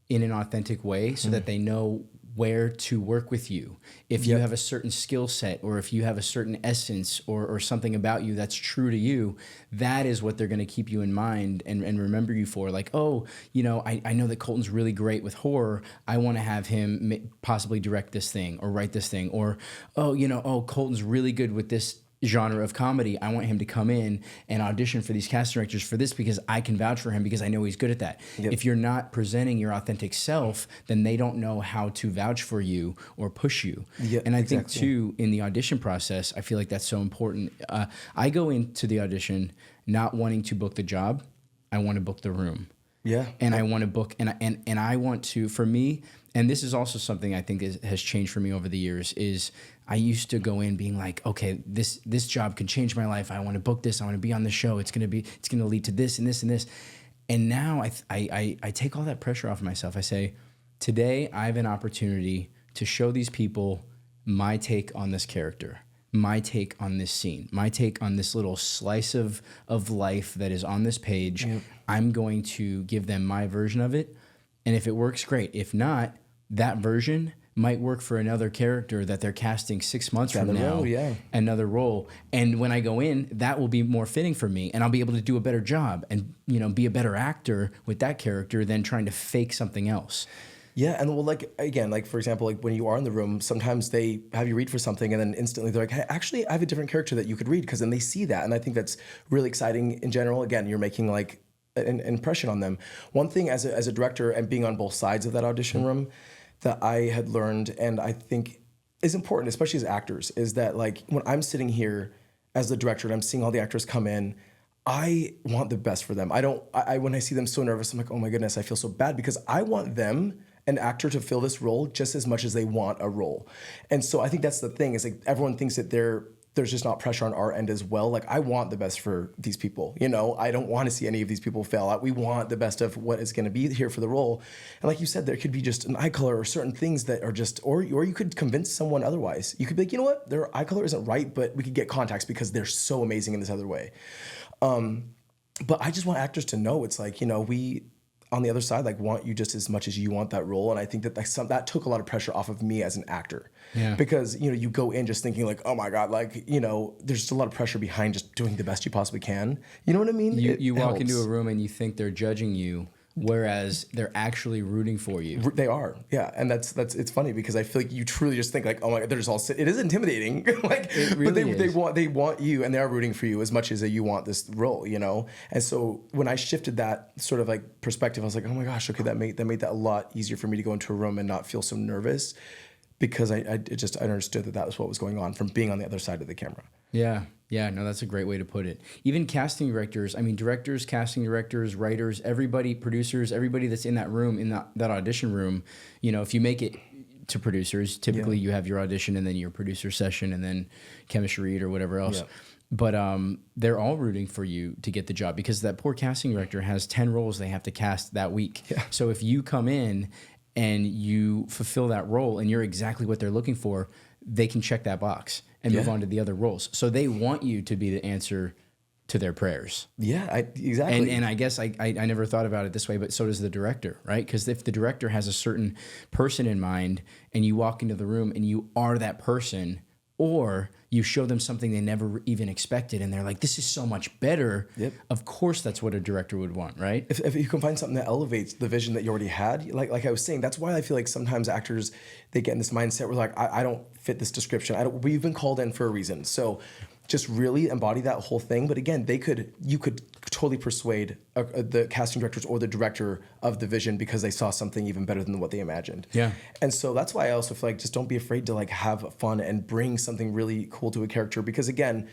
Speaker 1: in an authentic way so that they know where to work with you. If you have a certain skill set or if you have a certain essence or something about you that's true to you, that is what they're going to keep you in mind and remember you for. Like, I know that Colton's really great with horror. I want to have him possibly direct this thing or write this thing. Or, Colton's really good with this genre of comedy. I want him to come in and audition for these casting directors for this because I can vouch for him because I know he's good at that. Yep. If you're not presenting your authentic self, then they don't know how to vouch for you or push you. Yep, and I think too, in the audition process, I feel like that's so important. I go into the audition not wanting to book the job. I want to book the room.
Speaker 4: Yeah.
Speaker 1: And I want to book, and I want to, for me, and this is also something I think has changed for me over the years, is I used to go in being like, okay, this job can change my life. I want to book this. I want to be on the show. It's going to lead to this and this and this. And now I take all that pressure off of myself. I say, today I have an opportunity to show these people my take on this character, my take on this scene, my take on this little slice of life that is on this page. Yep. I'm going to give them my version of it. And if it works, great. If not, that version might work for another character that they're casting 6 months from now, another role. And when I go in, that will be more fitting for me, and I'll be able to do a better job and be a better actor with that character than trying to fake something else.
Speaker 4: Yeah, and well, like for example, like when you are in the room, sometimes they have you read for something, and then instantly they're like, hey, actually, I have a different character that you could read, because then they see that, and I think that's really exciting in general. Again, you're making like an impression on them. One thing as a director and being on both sides of that audition room that I had learned, and I think is important, especially as actors, is that like when I'm sitting here as the director and I'm seeing all the actors come in, I want the best for them. I when I see them so nervous, I'm like, oh my goodness, I feel so bad, because I want them, an actor, to fill this role just as much as they want a role. And so I think that's the thing, is like everyone thinks that there's just not pressure on our end as well. Like, I want the best for these people. I don't want to see any of these people fail. We want the best of what is going to be here for the role. And like you said, there could be just an eye color or certain things that are just, or you could convince someone otherwise. You could be like, you know what, their eye color isn't right, but we could get contacts because they're so amazing in this other way. But I just want actors to know, it's like, we on the other side, like, want you just as much as you want that role. And I think that that took a lot of pressure off of me as an actor. Yeah. Because, you go in just thinking like, oh my God, like, there's just a lot of pressure behind just doing the best you possibly can. You know what I mean?
Speaker 1: You walk into a room and you think they're judging you, whereas they're actually rooting for you.
Speaker 4: They are, yeah, and that's it's funny, because I feel like you truly just think like, oh my God, they're just all it is intimidating, like, it really but they want you, and they are rooting for you as much as you want this role, And so when I shifted that sort of like perspective, I was like, oh my gosh, okay, that made that a lot easier for me to go into a room and not feel so nervous, because I understood that was what was going on from being on the other side of the camera.
Speaker 1: Yeah, no, that's a great way to put it. Even casting directors, directors, casting directors, writers, everybody, producers, everybody that's in that room, in that audition room, if you make it to producers, typically you have your audition and then your producer session and then chemistry read or whatever else. Yeah. But they're all rooting for you to get the job, because that poor casting director has 10 roles they have to cast that week. Yeah. So if you come in and you fulfill that role and you're exactly what they're looking for, they can check that box and move
Speaker 4: Yeah.
Speaker 1: on to the other roles. So they want you to be the answer to their prayers.
Speaker 4: Yeah, exactly.
Speaker 1: And I guess I never thought about it this way, but so does the director, right? Because if the director has a certain person in mind and you walk into the room and you are that person, or you show them something they never even expected and they're like, this is so much better.
Speaker 4: Yep.
Speaker 1: Of course, that's what a director would want, right?
Speaker 4: If you can find something that elevates the vision that you already had, like I was saying, that's why I feel like sometimes actors, they get in this mindset where like, I don't fit this description. We've been called in for a reason. So just really embody that whole thing. But again, you could totally persuade the casting directors or the director of the vision because they saw something even better than what they imagined.
Speaker 1: Yeah.
Speaker 4: And so that's why I also feel like just don't be afraid to like have fun and bring something really cool to a character, because again,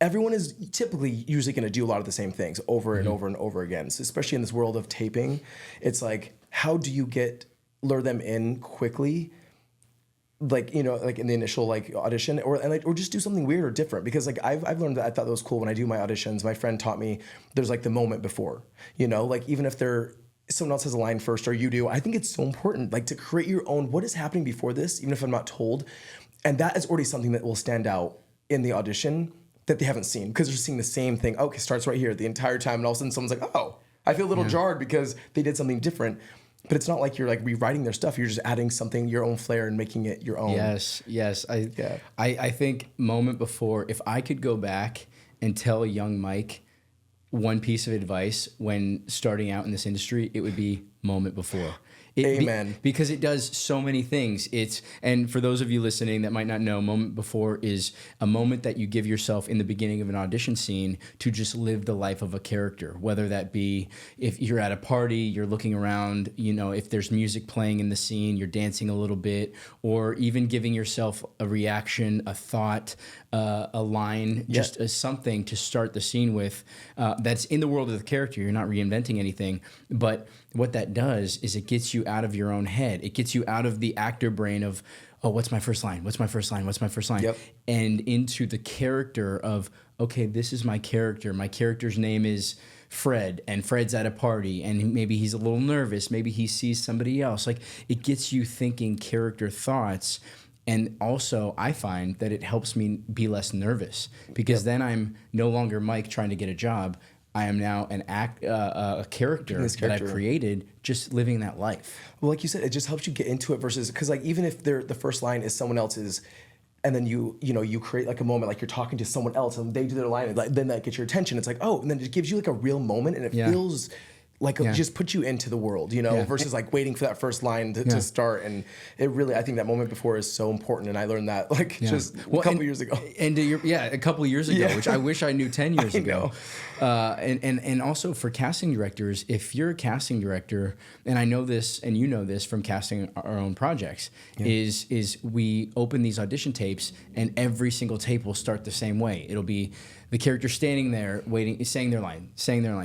Speaker 4: everyone is typically usually going to do a lot of the same things over and over and over again. So especially in this world of taping, it's like, how do you lure them in quickly? Like, you know, like in the initial like audition, or just do something weird or different, because like I've learned that I thought that was cool when I do my auditions. My friend taught me there's like the moment before, you know, like even if someone else has a line first or you do, I think it's so important like to create your own, what is happening before this, even if I'm not told. And that is already something that will stand out in the audition that they haven't seen, because they're seeing the same thing. Okay, starts right here the entire time, and all of a sudden someone's like, oh, I feel a little jarred because they did something different. But it's not like you're like rewriting their stuff. You're just adding something, your own flair, and making it your own.
Speaker 1: Yes. I think moment before, if I could go back and tell young Mike one piece of advice when starting out in this industry, it would be moment before.
Speaker 4: Amen.
Speaker 1: Because it does so many things. And for those of you listening that might not know, moment before is a moment that you give yourself in the beginning of an audition scene to just live the life of a character, whether that be if you're at a party, you're looking around, you know, if there's music playing in the scene, you're dancing a little bit, or even giving yourself a reaction, a thought, a line, just as something to start the scene with that's in the world of the character. You're not reinventing anything, but what that does is it gets you out of your own head. It gets you out of the actor brain of, oh, what's my first line? What's my first line? What's my first line?
Speaker 4: Yep.
Speaker 1: And into the character of, okay, this is my character. My character's name is Fred, and Fred's at a party, and maybe he's a little nervous. Maybe he sees somebody else. Like, it gets you thinking character thoughts. And also, I find that it helps me be less nervous, because then I'm no longer Mike trying to get a job. I am now a character that I've created, just living that life.
Speaker 4: Well, like you said, it just helps you get into it versus, because like even if the first line is someone else's, and then you create like a moment, like you're talking to someone else and they do their line, and like, then that gets your attention. It's like, oh, and then it gives you like a real moment, and it feels like it just puts you into the world, you know, versus like waiting for that first line to start. And it really, I think that moment before is so important. And I learned that just a couple years ago.
Speaker 1: And a couple of years ago, which I wish I knew 10 years ago. And also for casting directors, if you're a casting director, and I know this, and you know this from casting our own projects, is we open these audition tapes, and every single tape will start the same way. It'll be the character standing there waiting, saying their line, saying their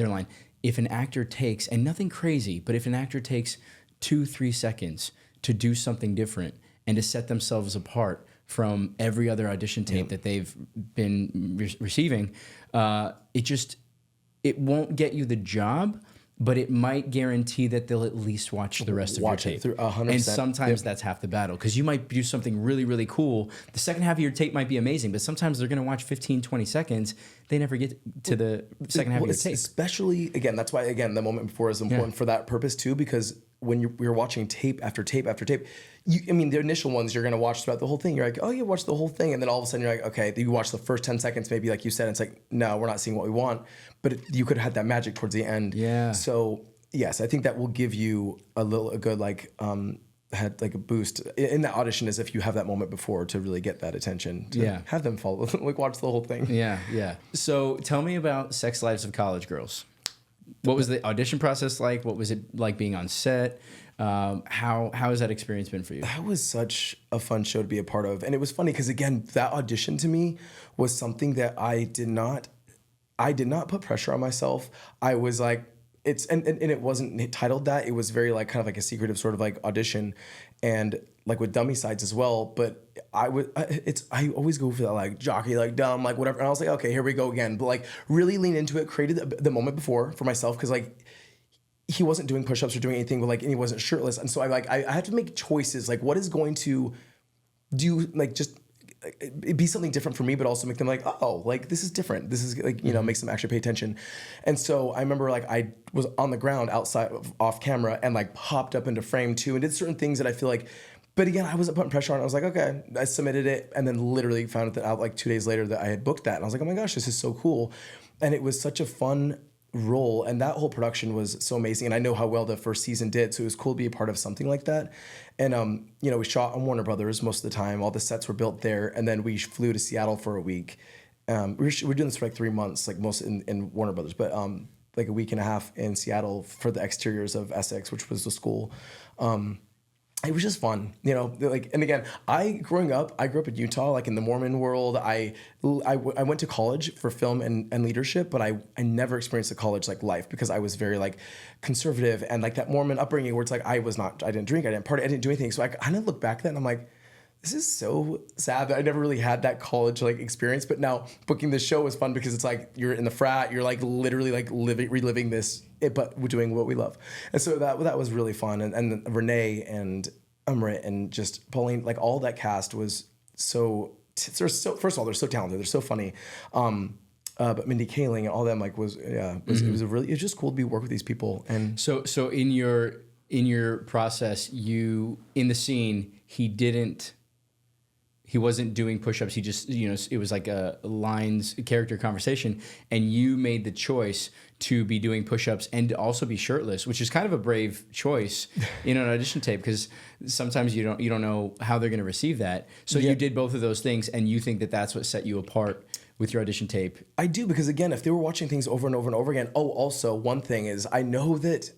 Speaker 1: line. If an actor takes, and nothing crazy, but if an actor takes 2-3 seconds to do something different and to set themselves apart from every other audition tape that they've been receiving, it won't get you the job, but it might guarantee that they'll at least watch the rest of your tape.
Speaker 4: Through 100%.
Speaker 1: And sometimes that's half the battle, because you might do something really, really cool. The second half of your tape might be amazing, but sometimes they're going to watch 15, 20 seconds. They never get to the second half of your tape.
Speaker 4: Especially, again, that's why, again, the moment before is important for that purpose too, because when you're watching tape after tape after tape, the initial ones you're going to watch throughout the whole thing. You're like, oh, you watch the whole thing. And then all of a sudden you're like, okay, you watch the first 10 seconds, maybe like you said, it's like, no, we're not seeing what we want. But you could have had that magic towards the end.
Speaker 1: Yeah.
Speaker 4: So, yes, I think that will give you a good had like a boost in that audition, as if you have that moment before to really get that attention. Have them follow, watch the whole thing.
Speaker 1: Yeah. So tell me about Sex Lives of College Girls. What was the audition process like? What was it like being on set? How has that experience been for you?
Speaker 4: That was such a fun show to be a part of. And it was funny because, again, that audition to me was something that I did not put pressure on myself. I was like, and it wasn't titled that. It was very like kind of like a secretive sort of like audition, and like with dummy sides as well. But I always go for that like jockey, like dumb, like whatever. And I was like, okay, here we go again. But like really lean into it, created the moment before for myself, because like he wasn't doing push-ups or doing anything, but like, and he wasn't shirtless. And so I had to make choices, like what is going to do like just it'd be something different for me, but also make them like, oh, like this is different. This is like, you know, makes them actually pay attention. And so I remember like I was on the ground outside off camera and like popped up into frame too and did certain things that I feel like, but again, I wasn't putting pressure on it. I was like, okay, I submitted it and then literally found out like 2 days later that I had booked that. And I was like, oh my gosh, this is so cool. And it was such a fun role, and that whole production was so amazing, and I know how well the first season did, so it was cool to be a part of something like that. And you know, we shot on Warner Brothers most of the time. All the sets were built there, and then we flew to Seattle for a week. We're doing this for like 3 months, like most in Warner Brothers, but like a week and a half in Seattle for the exteriors of Essex, which was the school. It was just fun, you know, like, and again, I grew up in Utah, like in the Mormon world. I went to college for film and leadership, but I never experienced a college like life because I was very like conservative and like that Mormon upbringing where it's like, I didn't drink, I didn't party, I didn't do anything. So I kind of look back at that and I'm like, this is so sad that I never really had that college like experience. But now booking this show was fun because it's like you're in the frat, you're like literally like reliving this, but we're doing what we love. And so that was really fun. And Renee and Umrit and just Pauline, like all that cast was so first of all, they're so talented, they're so funny. But Mindy Kaling and all them like it was just cool to be work with these people. And
Speaker 1: so in your process, you in the scene, he wasn't doing push-ups. He just, you know, it was like a character conversation, and you made the choice to be doing push-ups and to also be shirtless, which is kind of a brave choice in an audition tape because sometimes you don't know how they're going to receive that. So you did both of those things, and you think that that's what set you apart with your audition tape.
Speaker 4: I do, because again, if they were watching things over and over and over again. Oh, also one thing is I know that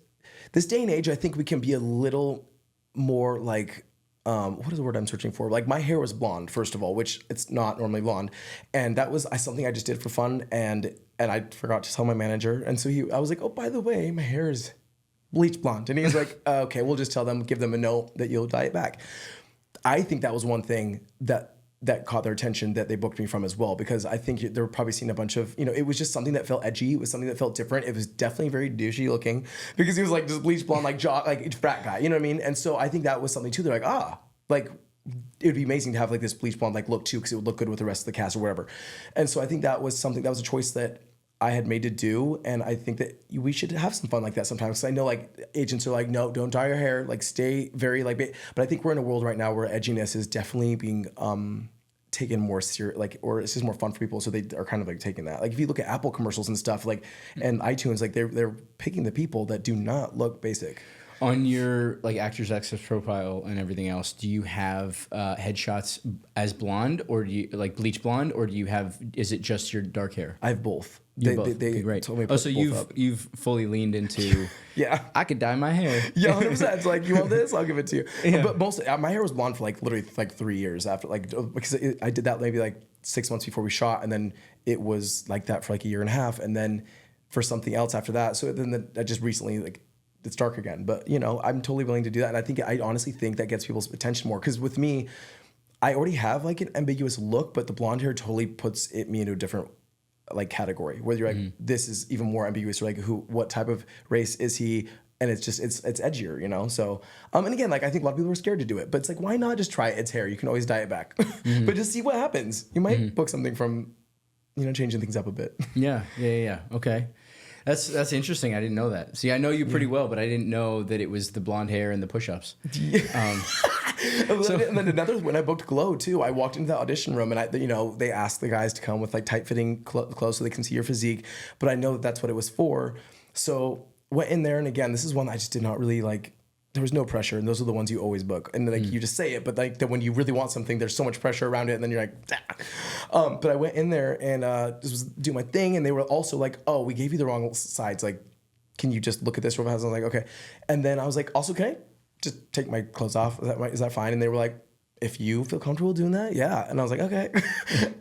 Speaker 4: this day and age, I think we can be a little more like. What is the word I'm searching for? Like my hair was blonde, first of all, which it's not normally blonde. And that was something I just did for fun. And I forgot to tell my manager. And so I was like, oh, by the way, my hair is bleach blonde. And he was like, okay, we'll just tell them, give them a note that you'll dye it back. I think that was one thing that caught their attention that they booked me from as well, because I think they were probably seeing a bunch of, you know, it was just something that felt edgy. It was something that felt different. It was definitely very douchey looking because he was like just bleach blonde, like frat guy, you know what I mean? And so I think that was something too. They're like, like it would be amazing to have like this bleach blonde like look too, because it would look good with the rest of the cast or whatever. And so I think that was a choice that I had made to do, and I think that we should have some fun like that sometimes. Because I know like agents are like, no, don't dye your hair, like stay very like. But I think we're in a world right now where edginess is definitely being taken more serious, like, or it's just more fun for people, so they are kind of like taking that. Like if you look at Apple commercials and stuff, like, and iTunes, like they're picking the people that do not look basic.
Speaker 1: On your like Actors Access profile and everything else, do you have headshots as blonde, or do you like bleach blonde, or is it just your dark hair?
Speaker 4: I have both.
Speaker 1: They
Speaker 4: great. Told me to
Speaker 1: so you've fully leaned into
Speaker 4: yeah.
Speaker 1: I could dye my hair.
Speaker 4: Yeah, 100%. It's like, you want this? I'll give it to you.
Speaker 1: Yeah.
Speaker 4: But mostly, my hair was blonde for like literally like 3 years after, like, because I did that maybe like 6 months before we shot, and then it was like that for like a year and a half, and then for something else after that. So then I just recently like. It's dark again, but you know, I'm totally willing to do that. And I honestly think that gets people's attention more. Cause with me, I already have like an ambiguous look, but the blonde hair totally puts me into a different like category, whether you're like, this is even more ambiguous, or like what type of race is he? And it's just, it's edgier, you know? So, and again, like I think a lot of people are scared to do it, but it's like, why not just try it? It's hair. You can always dye it back, but just see what happens. You might book something from, you know, changing things up a bit.
Speaker 1: Yeah. Okay. That's interesting. I didn't know that. See, I know you pretty well, but I didn't know that it was the blonde hair and the push-ups.
Speaker 4: And then another, when I booked Glow too, I walked into the audition room and they asked the guys to come with like tight-fitting clothes so they can see your physique. But I know that's what it was for. So went in there, and again, this is one I just did not really like. There was no pressure, and those are the ones you always book. And like you just say it, but like when you really want something, there's so much pressure around it, and then you're like, but I went in there and just was doing my thing, and they were also like, oh, we gave you the wrong sides. Like, can you just look at this real fast? I was like, okay. And then I was like, also, can I just take my clothes off? Is that fine? And they were like, if you feel comfortable doing that, yeah. And I was like, okay.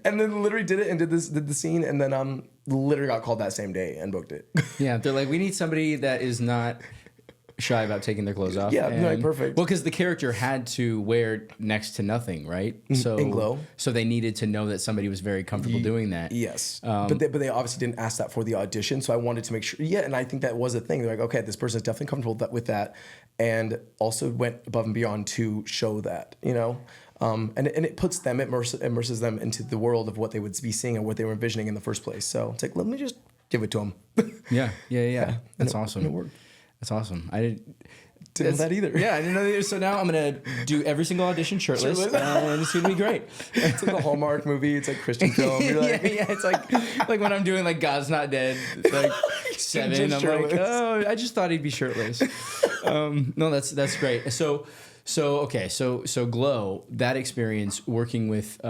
Speaker 4: And then literally did it and did the scene, and then literally got called that same day and booked it.
Speaker 1: Yeah, they're like, we need somebody that is not shy about taking their clothes off.
Speaker 4: Yeah, like perfect.
Speaker 1: Well, because the character had to wear next to nothing, right? So
Speaker 4: in Glow.
Speaker 1: So they needed to know that somebody was very comfortable doing that.
Speaker 4: Yes, but they obviously didn't ask that for the audition, so I wanted to make sure. Yeah, and I think that was a thing. They're like, okay, this person is definitely comfortable with that, and also went above and beyond to show that, you know. And it puts them, immerses them into the world of what they would be seeing and what they were envisioning in the first place. So it's like, let me just give it to them.
Speaker 1: Yeah. That's awesome.
Speaker 4: It worked.
Speaker 1: That's awesome. I
Speaker 4: Didn't know that either.
Speaker 1: Yeah, I didn't know that either. So now I'm going to do every single audition shirtless. And it's going to be great.
Speaker 4: It's like a Hallmark movie. It's like Christian film. You're like,
Speaker 1: yeah. It's like when I'm doing like God's Not Dead, like 7. I'm
Speaker 4: shirtless.
Speaker 1: like, oh, I just thought he'd be shirtless. No, that's great. So Glow, that experience working with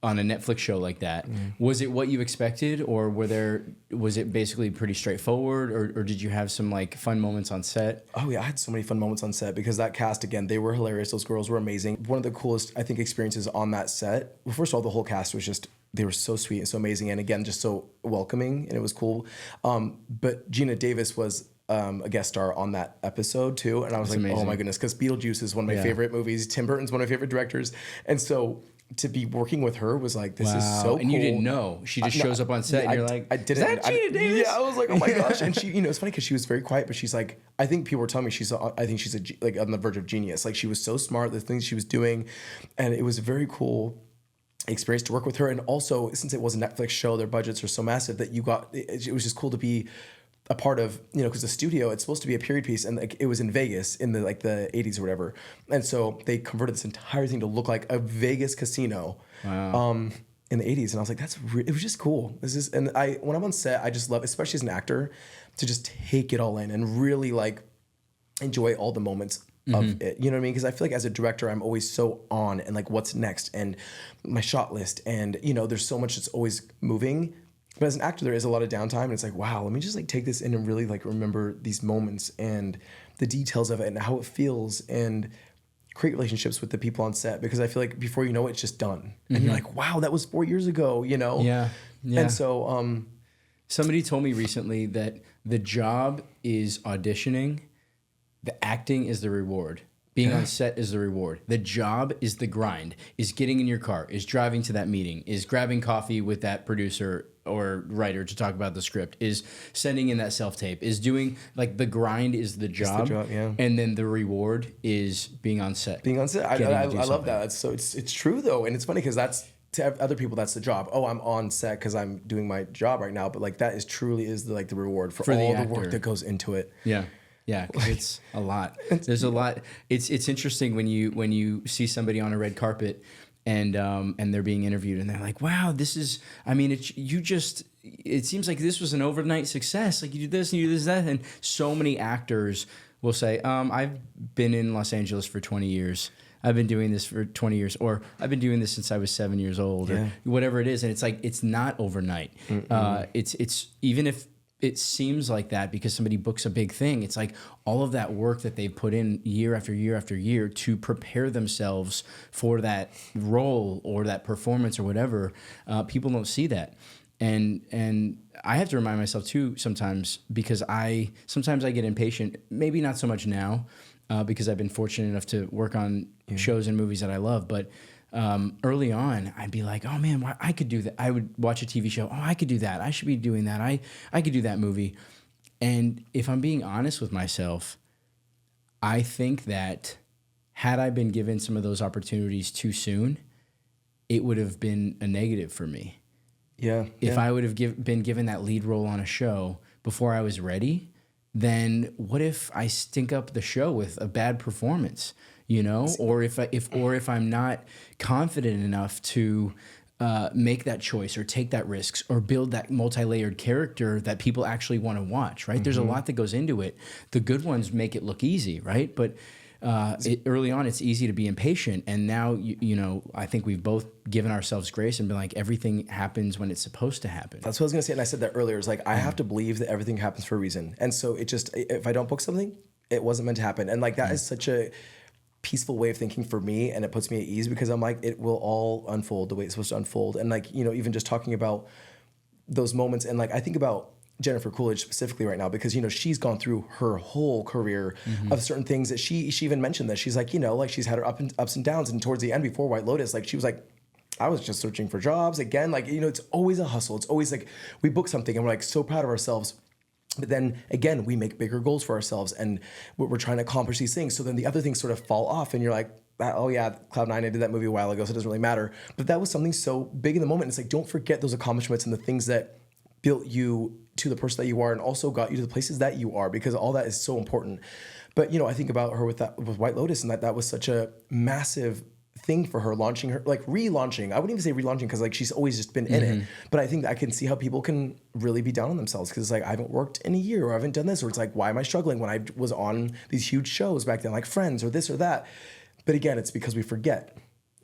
Speaker 1: on a Netflix show like that, was it what you expected, or was it basically pretty straightforward, or did you have some like fun moments on set?
Speaker 4: Oh yeah, I had so many fun moments on set because that cast, again, they were hilarious. Those girls were amazing. One of the coolest, I think, experiences on that set. Well, first of all, the whole cast was just, they were so sweet and so amazing, and again, just so welcoming, and it was cool. But Gina Davis was a guest star on that episode too, and I was
Speaker 1: amazing.
Speaker 4: Oh my goodness, because Beetlejuice is one of my favorite movies. Tim Burton's one of my favorite directors, and so to be working with her was like, this is so cool.
Speaker 1: And you didn't know. She just shows up on set and you're like,
Speaker 4: I didn't.
Speaker 1: Is that Gina Davis?
Speaker 4: Yeah, I was like, oh my gosh. And she, it's funny because she was very quiet, but she's like, I think people were telling me she's like on the verge of genius. Like she was so smart, the things she was doing. And it was a very cool experience to work with her. And also, since it was a Netflix show, their budgets are so massive that it was just cool to be a part of, because the studio, it's supposed to be a period piece, and like it was in Vegas in the 80s or whatever, and so they converted this entire thing to look like a Vegas casino.
Speaker 1: Wow.
Speaker 4: In the 80s, and I was like, it was just cool. When I'm on set, I just love, especially as an actor, to just take it all in and really like enjoy all the moments of it. You know what I mean? Because I feel like as a director, I'm always so on and like what's next and my shot list, and there's so much that's always moving. But as an actor, there is a lot of downtime, and it's like, wow, let me just like take this in and really like remember these moments and the details of it and how it feels, and create relationships with the people on set, because I feel like before you know it, it's just done. And you're like, wow, that was 4 years ago,
Speaker 1: Yeah.
Speaker 4: And so
Speaker 1: somebody told me recently that the job is auditioning, the acting is the reward. Being on set is the reward. The job is the grind, is getting in your car, is driving to that meeting, is grabbing coffee with that producer or writer to talk about the script, is sending in that self-tape, is doing, like, the grind is the job.
Speaker 4: Yeah.
Speaker 1: And then the reward is being on set.
Speaker 4: I love that. So it's true though. And it's funny because that's, to other people, that's the job. Oh, I'm on set because I'm doing my job right now. But like that is truly the reward for all the work that goes into it.
Speaker 1: Yeah. Yeah, 'cause it's a lot. There's a lot. It's interesting when you see somebody on a red carpet and they're being interviewed and they're like, wow, this is. I mean, it seems like this was an overnight success. Like you do this and you do this that, and so many actors will say, I've been in Los Angeles for 20 years. I've been doing this for 20 years, or I've been doing this since I was 7 years old, or whatever it is. And it's like it's not overnight. It's even if it seems like that because somebody books a big thing, it's like all of that work that they've put in year after year after year to prepare themselves for that role or that performance or whatever. People don't see that. And I have to remind myself too sometimes, because sometimes I get impatient, maybe not so much now, because I've been fortunate enough to work on shows and movies that I love, but early on, I'd be like, oh man, I could do that. I would watch a TV show. Oh, I could do that. I should be doing that. I could do that movie. And if I'm being honest with myself, I think that had I been given some of those opportunities too soon, it would have been a negative for me.
Speaker 4: Yeah.
Speaker 1: If I would have been given that lead role on a show before I was ready, then what if I stink up the show with a bad performance? Or if I'm not confident enough to make that choice or take that risks or build that multi-layered character that people actually want to watch, right? There's a lot that goes into it. The good ones make it look easy, right? But early on, it's easy to be impatient. And now, I think we've both given ourselves grace and been like, everything happens when it's supposed to happen.
Speaker 4: That's what I was going to say. And I said that earlier. It's like, I have to believe that everything happens for a reason. And so if I don't book something, it wasn't meant to happen. And like, that is such a peaceful way of thinking for me, and it puts me at ease because I'm like, it will all unfold the way it's supposed to unfold. And like, even just talking about those moments, and like I think about Jennifer Coolidge specifically right now because she's gone through her whole career of certain things that she even mentioned that she's like, like she's had her ups and downs, and towards the end before White Lotus, like she was like, I was just searching for jobs again. Like, it's always a hustle. It's always like we book something and we're like so proud of ourselves. But then again, we make bigger goals for ourselves and we're trying to accomplish these things. So then the other things sort of fall off and you're like, oh yeah, Cloud9, I did that movie a while ago, so it doesn't really matter. But that was something so big in the moment. It's like, don't forget those accomplishments and the things that built you to the person that you are and also got you to the places that you are, because all that is so important. But, I think about her with White Lotus, and that was such a massive thing for her, launching her, like relaunching. I wouldn't even say relaunching, because like she's always just been in it. But I think I can see how people can really be down on themselves, because it's like, I haven't worked in a year, or I haven't done this, or it's like, why am I struggling when I was on these huge shows back then, like Friends or this or that. But again, it's because we forget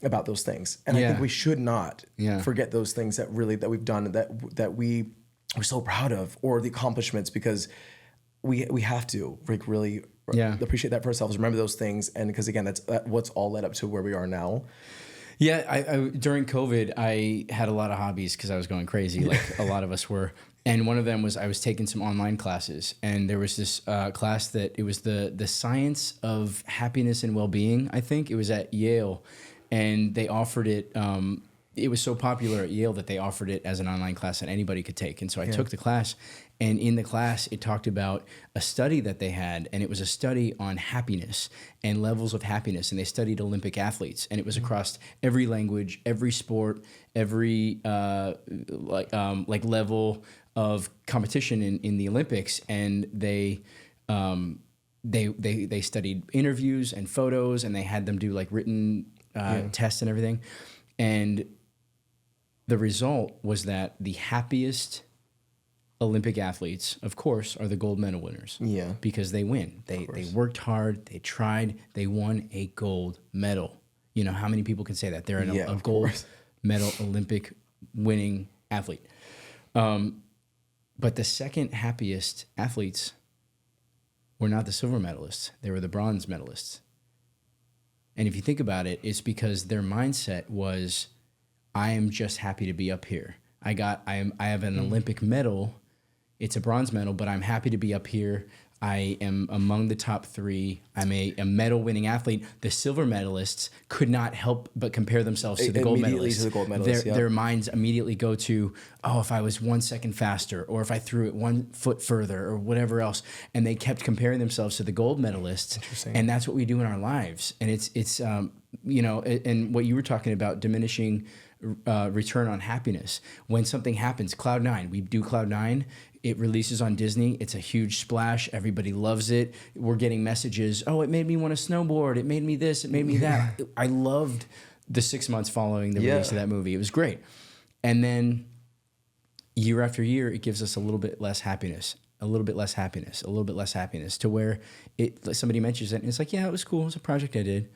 Speaker 4: about those things, and I think we should not forget those things that we've done, that we're so proud of, or the accomplishments, because we have to like really appreciate that for ourselves, remember those things, and because again, that's what's all led up to where we are now.
Speaker 1: Yeah, I during COVID, I had a lot of hobbies because I was going crazy, like a lot of us were. And one of them was I was taking some online classes, and there was this class that it was the science of happiness and well-being. I think it was at Yale, and they offered it. It was so popular at Yale that they offered it as an online class that anybody could take. And so I took the class, and in the class, it talked about a study that they had, and it was a study on happiness and levels of happiness. And they studied Olympic athletes, and it was across every language, every sport, every like level of competition in the Olympics. And they studied interviews and photos, and they had them do like written tests and everything. And the result was that the happiest Olympic athletes, of course, are the gold medal winners. Yeah. Because they win. They worked hard, they tried, they won a gold medal. You know, how many people can say that? They're a gold medal Olympic winning athlete. But the second happiest athletes were not the silver medalists. They were the bronze medalists. And if you think about it, it's because their mindset was, I am just happy to be up here. I have an Olympic medal. It's a bronze medal, but I'm happy to be up here. I am among the top three. I'm a medal-winning athlete. The silver medalists could not help but compare themselves to the gold medalists. To the gold medalists. Their minds immediately go to, oh, if I was 1 second faster, or if I threw it 1 foot further, or whatever else. And they kept comparing themselves to the gold medalists. Interesting. And that's what we do in our lives. And it's and what you were talking about, diminishing return on happiness. When something happens, Cloud9, we do Cloud9. It releases on Disney. It's a huge splash. Everybody loves it. We're getting messages. Oh, it made me want to snowboard. It made me this. It made me that. I loved the 6 months following the release of that movie. It was great. And then year after year, it gives us a little bit less happiness, a little bit less happiness, a little bit less happiness, to where somebody mentions it and it's like, yeah, it was cool. It was a project I did.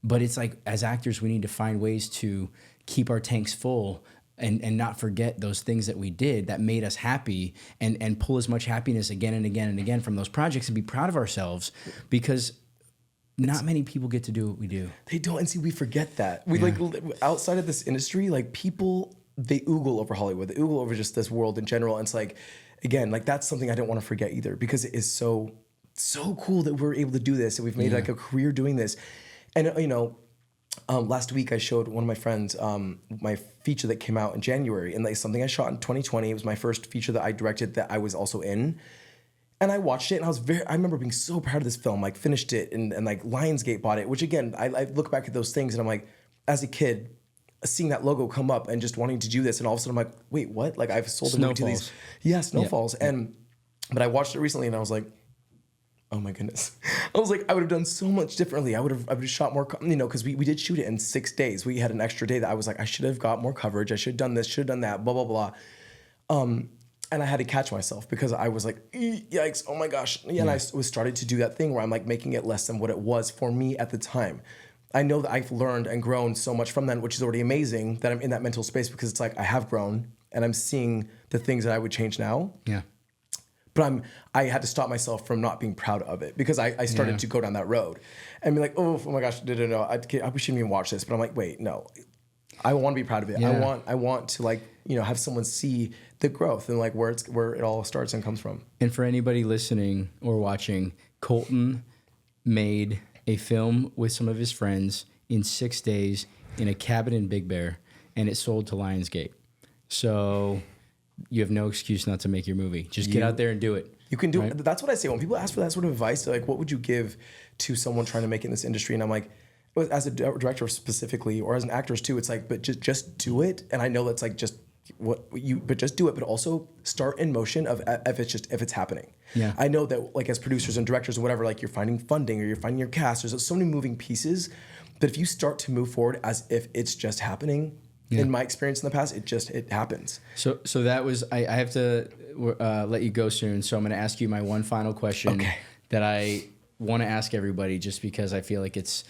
Speaker 1: But it's like, as actors, we need to find ways to keep our tanks full and not forget those things that we did that made us happy, and pull as much happiness again and again and again from those projects, and be proud of ourselves, because not many people get to do what we do.
Speaker 4: They don't. And see, we forget that. We like outside of this industry, like people, they oogle over Hollywood. They oogle over just this world in general. And it's like, again, like that's something I don't want to forget either, because it is so cool that we're able to do this, and we've made like a career doing this. And last week I showed one of my friends my feature that came out in January, and like something I shot in 2020. It was my first feature that I directed that I was also in. And I watched it, and I remember being so proud of this film, like finished it, and like Lionsgate bought it, which again, I look back at those things and I'm like, as a kid, seeing that logo come up and just wanting to do this, and all of a sudden I'm like, wait, what? Like I've sold a movie to these. Yeah, Snowfalls. Yeah. But I watched it recently and I was like, oh my goodness. I was like, I would have done so much differently. I would have shot more, because we did shoot it in 6 days. We had an extra day that I was like, I should have got more coverage. I should have done this, should have done that, blah, blah, blah. And I had to catch myself, because I was like, yikes, oh my gosh. Yeah. And I was started to do that thing where I'm like making it less than what it was for me at the time. I know that I've learned and grown so much from that, which is already amazing that I'm in that mental space, because it's like I have grown and I'm seeing the things that I would change now. Yeah. But I had to stop myself from not being proud of it, because I started to go down that road and be like, oh my gosh, no, I shouldn't even watch this. But I'm like, wait, no, I want to be proud of it. Yeah. I want to like, have someone see the growth and like where it all starts and comes from.
Speaker 1: And for anybody listening or watching, Colton made a film with some of his friends in 6 days in a cabin in Big Bear, and it sold to Lionsgate. So you have no excuse not to make your movie. Just get out there and do it.
Speaker 4: You can do it. That's what I say. When people ask for that sort of advice, they're like, what would you give to someone trying to make it in this industry? And I'm like, as a director specifically, or as an actress too, it's like, but just do it. And I know that's like just but just do it. But also start in motion of if it's happening.
Speaker 1: Yeah.
Speaker 4: I know that like as producers and directors and whatever, like you're finding funding or you're finding your cast. There's so many moving pieces. But if you start to move forward as if it's just happening, in my experience in the past, it happens.
Speaker 1: So that was I have to let you go soon. So I'm going to ask you my one final question that I want to ask everybody, just because I feel like it's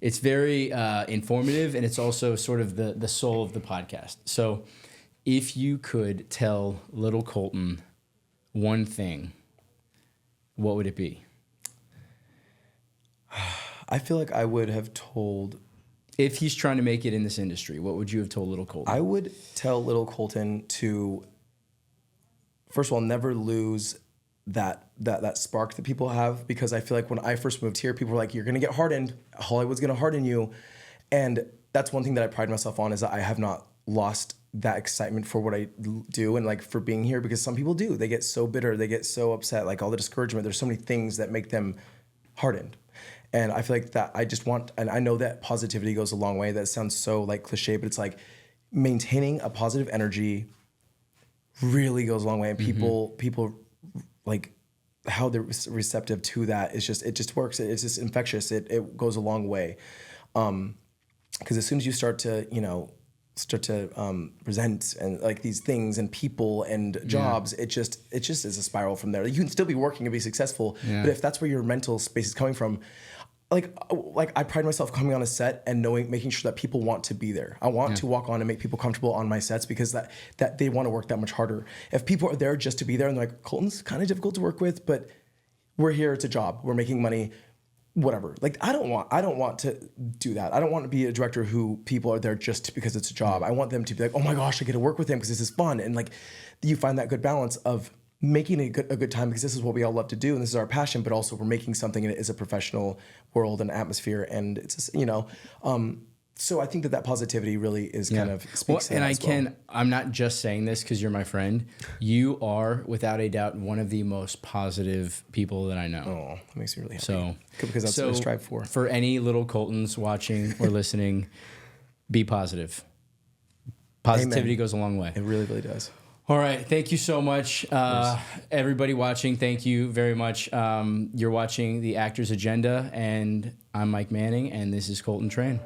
Speaker 1: very informative, and it's also sort of the soul of the podcast. So if you could tell little Colton one thing, what would it be?
Speaker 4: I feel like I would have told...
Speaker 1: If he's trying to make it in this industry, what would you have told little Colton?
Speaker 4: I would tell little Colton to, first of all, never lose that spark that people have, because I feel like when I first moved here, people were like, you're going to get hardened. Hollywood's going to harden you. And that's one thing that I pride myself on, is that I have not lost that excitement for what I do and like for being here, because some people do. They get so bitter. They get so upset, like all the discouragement. There's so many things that make them hardened. And I feel like that I just want, and I know that positivity goes a long way. That sounds so like cliche, but it's like maintaining a positive energy really goes a long way. And people like how they're receptive to that is just, it just works. It's just infectious. It goes a long way. Because as soon as you start to present and like these things and people and jobs, it just is a spiral from there. You can still be working and be successful, but if that's where your mental space is coming from, like I pride myself coming on a set and making sure that people want to be there. I want to walk on and make people comfortable on my sets, because that they want to work that much harder. If people are there just to be there and they're like, Colton's kind of difficult to work with, but we're here, it's a job, we're making money, whatever. Like I don't want to do that. I don't want to be a director who people are there just because it's a job. I want them to be like, oh my gosh, I get to work with him because this is fun. And like you find that good balance of making a good time, because this is what we all love to do and this is our passion, but also we're making something and it is a professional world and atmosphere, and it's just, so I think that positivity really is kind of speaks to that as well.
Speaker 1: I'm not just saying this because you're my friend. You are, without a doubt, one of the most positive people that I know.
Speaker 4: Oh, that makes me really happy.
Speaker 1: So,
Speaker 4: because that's what I strive for.
Speaker 1: For any little Coltons watching or listening, be positive. Positivity goes a long way.
Speaker 4: It really, really does.
Speaker 1: All right. Thank you so much. Everybody watching, thank you very much. You're watching The Actor's Agenda, and I'm Mike Manning, and this is Colton Tran.